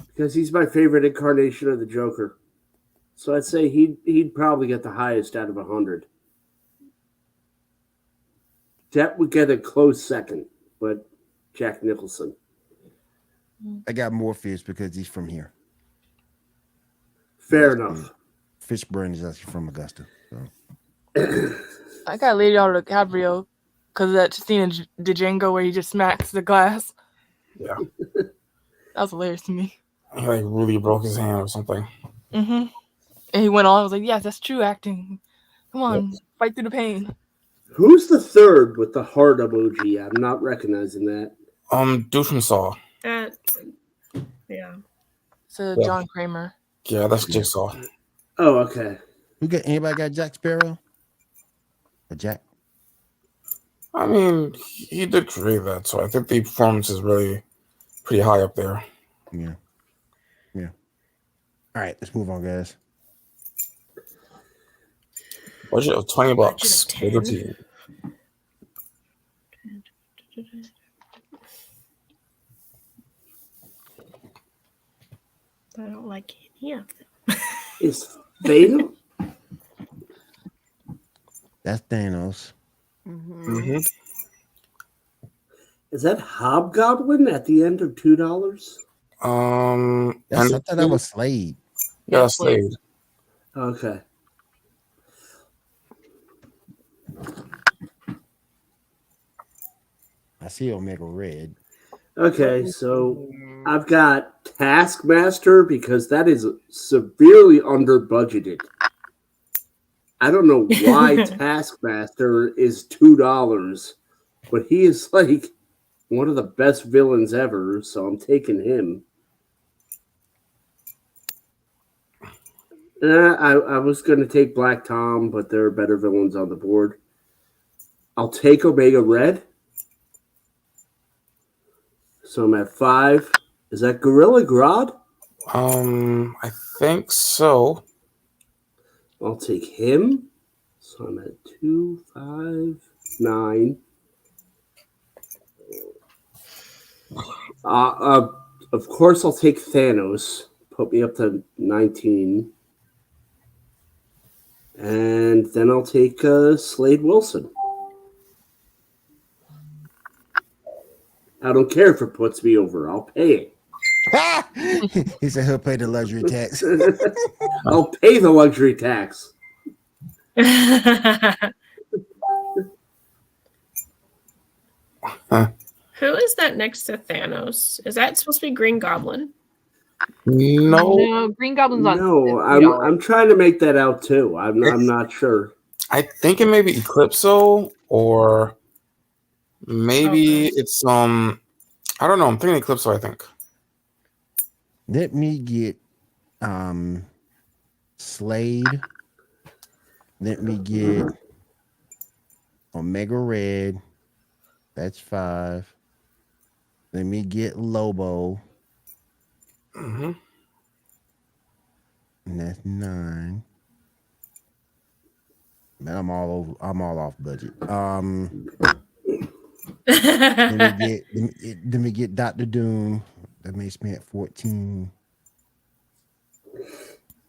because he's my favorite incarnation of the Joker. So I'd say he'd probably get the highest out of 100. Depp would get a close second, but Jack Nicholson. I got Morpheus because he's from here. Fair enough. Fishburne is actually from Augusta. So. I got Leonardo DiCaprio because of that scene in Django where he just smacks the glass. Yeah. That was hilarious to me. He like really broke his hand or something. Mm-hmm. And he went on. I was like, yes, that's true acting. Come on, fight through the pain. Who's the third with the heart emoji? I'm not recognizing that. Dude from Saw. Yeah. So John Kramer. Yeah, that's Jigsaw. Oh, okay. Anybody got Jack Sparrow? Or Jack? I mean, he did create that, so I think the performance is really pretty high up there. Yeah. All right, let's move on, guys. Budget of $20. Budget of 10. I don't like any of them. Is Thanos? That's Thanos. Mm-hmm. Is that Hobgoblin at the end of $2? I thought that was Slade. Yeah, Slade. Okay. I see Omega Red. Okay, so I've got Taskmaster because that is severely under budgeted. I don't know why Taskmaster is $2, but he is like one of the best villains ever, so I'm taking him. I was going to take Black Tom, but there are better villains on the board. I'll take Omega Red. So I'm at 5. Is that Gorilla Grodd? I think so. I'll take him. So I'm at 2, 5, 9. Of course, I'll take Thanos put me up to 19. And then I'll take Slade Wilson. I don't care if it puts me over. I'll pay it. He said he'll pay the luxury tax. I'll pay the luxury tax. Who is that next to Thanos? Is that supposed to be Green Goblin? No, Green Goblin's on. No, I'm trying to make that out too. I'm not sure. I think it may be Eclipso, or maybe it's I don't know. I'm thinking Eclipso, I think. Let me get Slade. Let me get Omega Red. That's 5. Let me get Lobo. Mm-hmm. And that's 9. Man, I'm all off budget. Let me get Dr. Doom. That makes me at 14.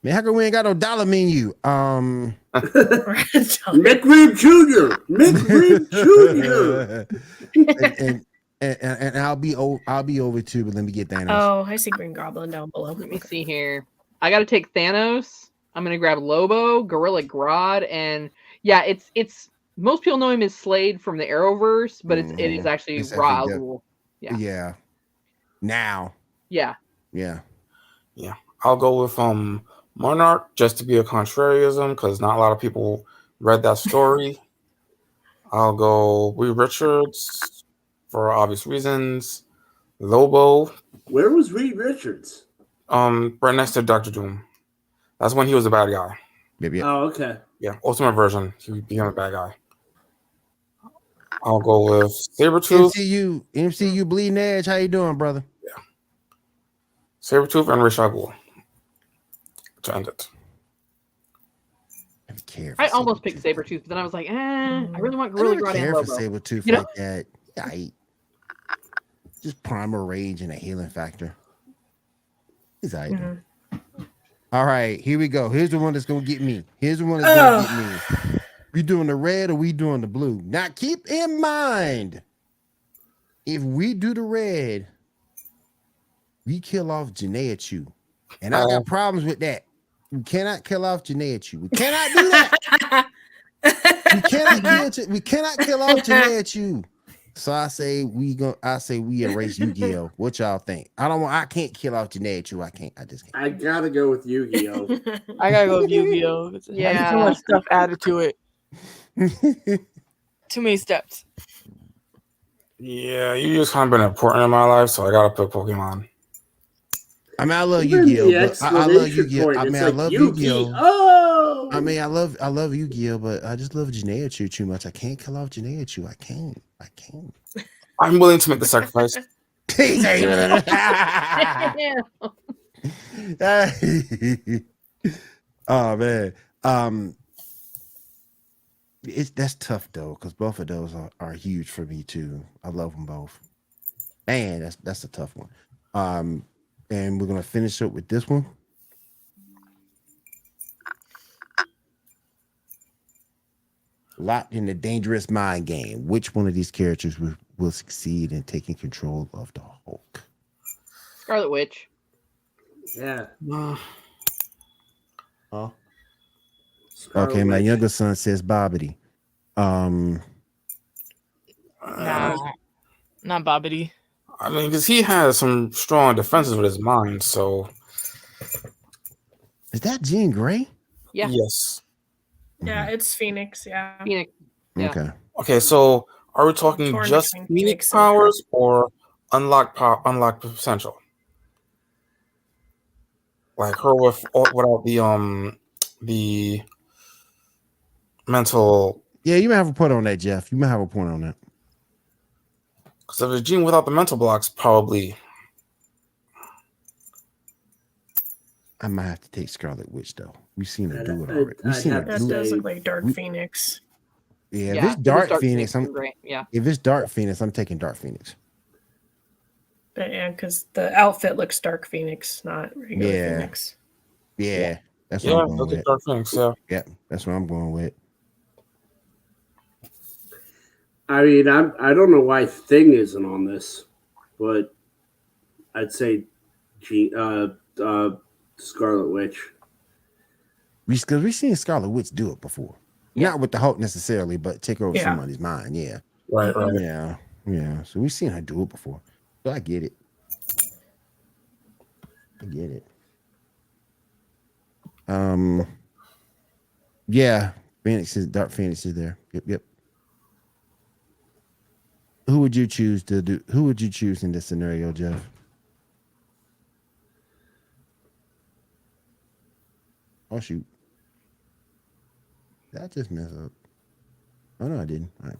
Man, how come we ain't got no dollar menu? Mick Reed Jr. Mick Reed Jr. and I'll be over too, but let me get Thanos. Oh, I see Green Goblin down below. Let me see here. I got to take Thanos. I'm gonna grab Lobo, Gorilla Grodd, and yeah, it's most people know him as Slade from the Arrowverse, but it is actually Ra's al Ghul. Yeah. Now. Yeah. I'll go with Monarch, just to be a contrarianism, because not a lot of people read that story. I'll go Reed Richards for obvious reasons. Lobo. Where was Reed Richards? Right next to Dr. Doom. That's when he was a bad guy. Maybe. Oh, okay. Yeah, Ultimate version. He became a bad guy. I'll go with Sabretooth. MCU Bleeding Edge. How you doing, brother? Yeah. Sabretooth and Ra's al Ghul to end it. I almost picked Sabretooth, but then I was like, I really want Gorilla Grodd and Lobo. Sabretooth like that. Yeah, just primal rage and a healing factor. He's all right. All right, here we go. Here's the one that's gonna get me. We doing the red or we doing the blue? Now keep in mind, if we do the red, we kill off Janaea Chu. And I got problems with that. We cannot kill off Janaea Chu. We cannot do that. we cannot kill off Janaea Chu. So I say we erase Yu-Gi-Oh. What y'all think? I can't kill off Janaea Chu. I just can't. I gotta go with Yu-Gi-Oh. I gotta go with Yu-Gi-Oh. Yeah. Too much stuff added to it. Too many steps. Yeah, you just kind of been important in my life, so I gotta pick Pokemon. I mean, I love Yu-Gi-Oh. I love Yu-Gi-Oh. I love Yu-Gi-Oh. Oh, I mean, I love Yu-Gi-Oh, but I just love Janaea Chu too much. I can't kill off Janaea Chu. I can't. I'm willing to make the sacrifice. Oh man, that's tough though, because both of those are huge for me too. I love them both. Man, that's a tough one. And we're gonna finish up with this one. Locked in the dangerous mind game. Which one of these characters will succeed in taking control of the Hulk? Scarlet Witch. Yeah. Okay, my younger son says Bobbity. Nah, not Bobbity. I mean, because he has some strong defenses with his mind, so. Is that Jean Grey? Yeah. Yes. Yeah, it's Phoenix. Yeah. Phoenix. Yeah. Okay, so are we talking just Phoenix powers or unlocked potential? Like her without the mental. Yeah, you may have a point on that, Jeff. You may have a point on that. Because if it's Jean without the mental blocks, probably. I might have to take Scarlet Witch though. We've seen her do it already. That does look like Dark Phoenix. Yeah, if it's Dark Phoenix, great. Yeah. If it's Dark Phoenix, I'm taking Dark Phoenix. But yeah, because the outfit looks Dark Phoenix, not regular Phoenix. Yeah, that's what I'm going with. Dark Phoenix, yeah, that's what I'm going with. I mean, I don't know why Thing isn't on this, but I'd say Scarlet Witch. Because we've seen Scarlet Witch do it before. Not with the Hulk necessarily, but take over somebody's mind. Yeah. Right. Yeah. So we've seen her do it before. So I get it. Yeah, Dark Phoenix is there. Yep. Who would you choose in this scenario, Jeff? Oh shoot. Did I just mess up? Oh no, I didn't. All right,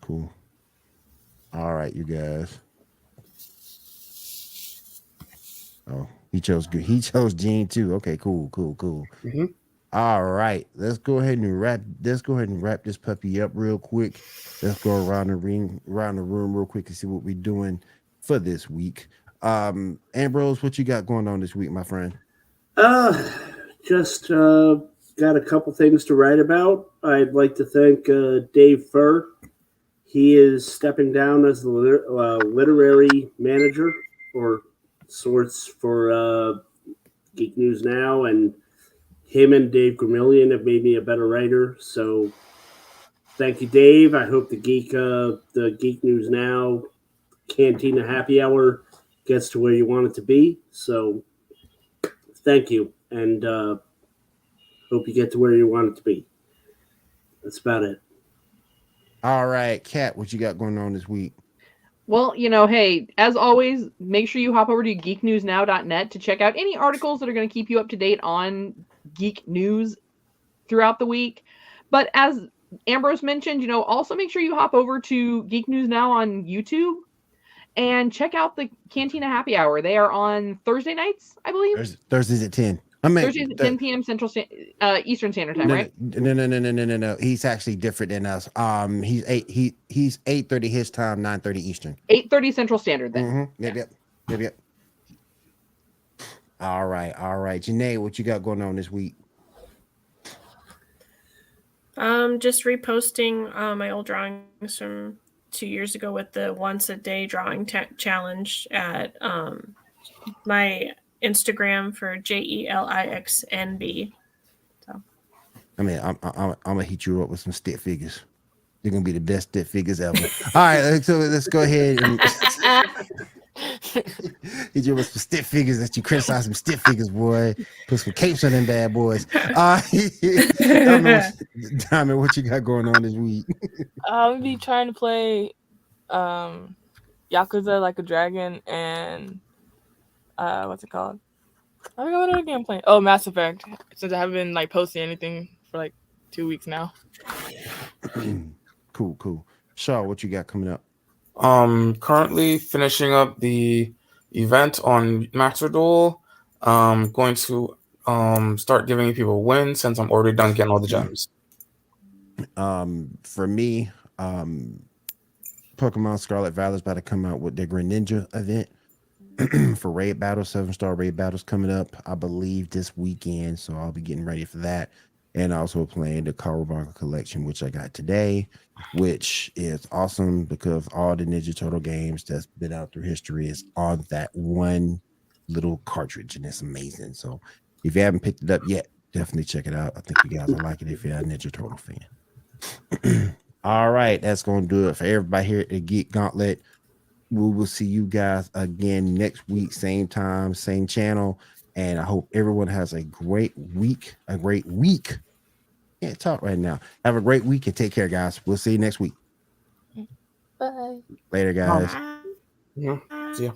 cool. All right, you guys. Oh, he chose Gene too. Okay, cool. Mm-hmm. All right, let's go ahead and wrap this puppy up real quick. Let's go around the room real quick and see what we're doing for this week. Ambrose, what you got going on this week, my friend? Just got a couple things to write about. I'd like to thank Dave Furr. He is stepping down as the literary manager or sorts for Geek News Now, and him and Dave Gramillion have made me a better writer. So thank you, Dave. I hope the Geek News Now Cantina Happy Hour gets to where you want it to be. So thank you, and hope you get to where you want it to be. That's about it. All right, Kat, what you got going on this week? Well, hey, as always, make sure you hop over to geeknewsnow.net to check out any articles that are going to keep you up to date on geek news throughout the week. But as Ambrose mentioned, also make sure you hop over to Geek News Now on YouTube and check out the Cantina Happy Hour. They are on Thursday nights, I believe. Thursdays at 10. Thursdays at 10 p.m. Eastern Standard Time, right? No. He's actually different than us. He's 8:30 his time, 9:30 Eastern. 8:30 Central Standard then. Mm-hmm. Yep. All right. Janae, what you got going on this week? Just reposting my old drawings from 2 years ago with the once a day drawing challenge at my Instagram for JELIXNB. So, I mean, I'm gonna hit you up with some stick figures. They're gonna be the best stick figures ever. All right, so let's go ahead and hit you with some stick figures that you criticize some stick figures, boy. Put some capes on them bad boys. Diamond, what you got going on this week? I'll be trying to play Yakuza Like a Dragon and what's it called? I forgot what other game I'm playing. Oh, Mass Effect. Since I haven't been posting anything for 2 weeks now. Cool. Shaw, what you got coming up? Currently finishing up the event on Master Duel. Going to start giving people wins since I'm already done getting all the gems. For me, Pokemon Scarlet Violet is about to come out with their Greninja event for raid battles, 7-star raid battles coming up, I believe, this weekend. So I'll be getting ready for that. And also playing the Kawabanga collection, which I got today, which is awesome because all the Ninja Turtle games that's been out through history is on that one little cartridge, and it's amazing. So if you haven't picked it up yet, definitely check it out. I think you guys will like it if you're a Ninja Turtle fan. All right, that's going to do it for everybody here at the Geek Gauntlet. We will see you guys again next week, same time, same channel. And I hope everyone has a great week. Can't talk right now. Have a great week and take care, guys. We'll see you next week. Bye. Later, guys. Yeah. See ya.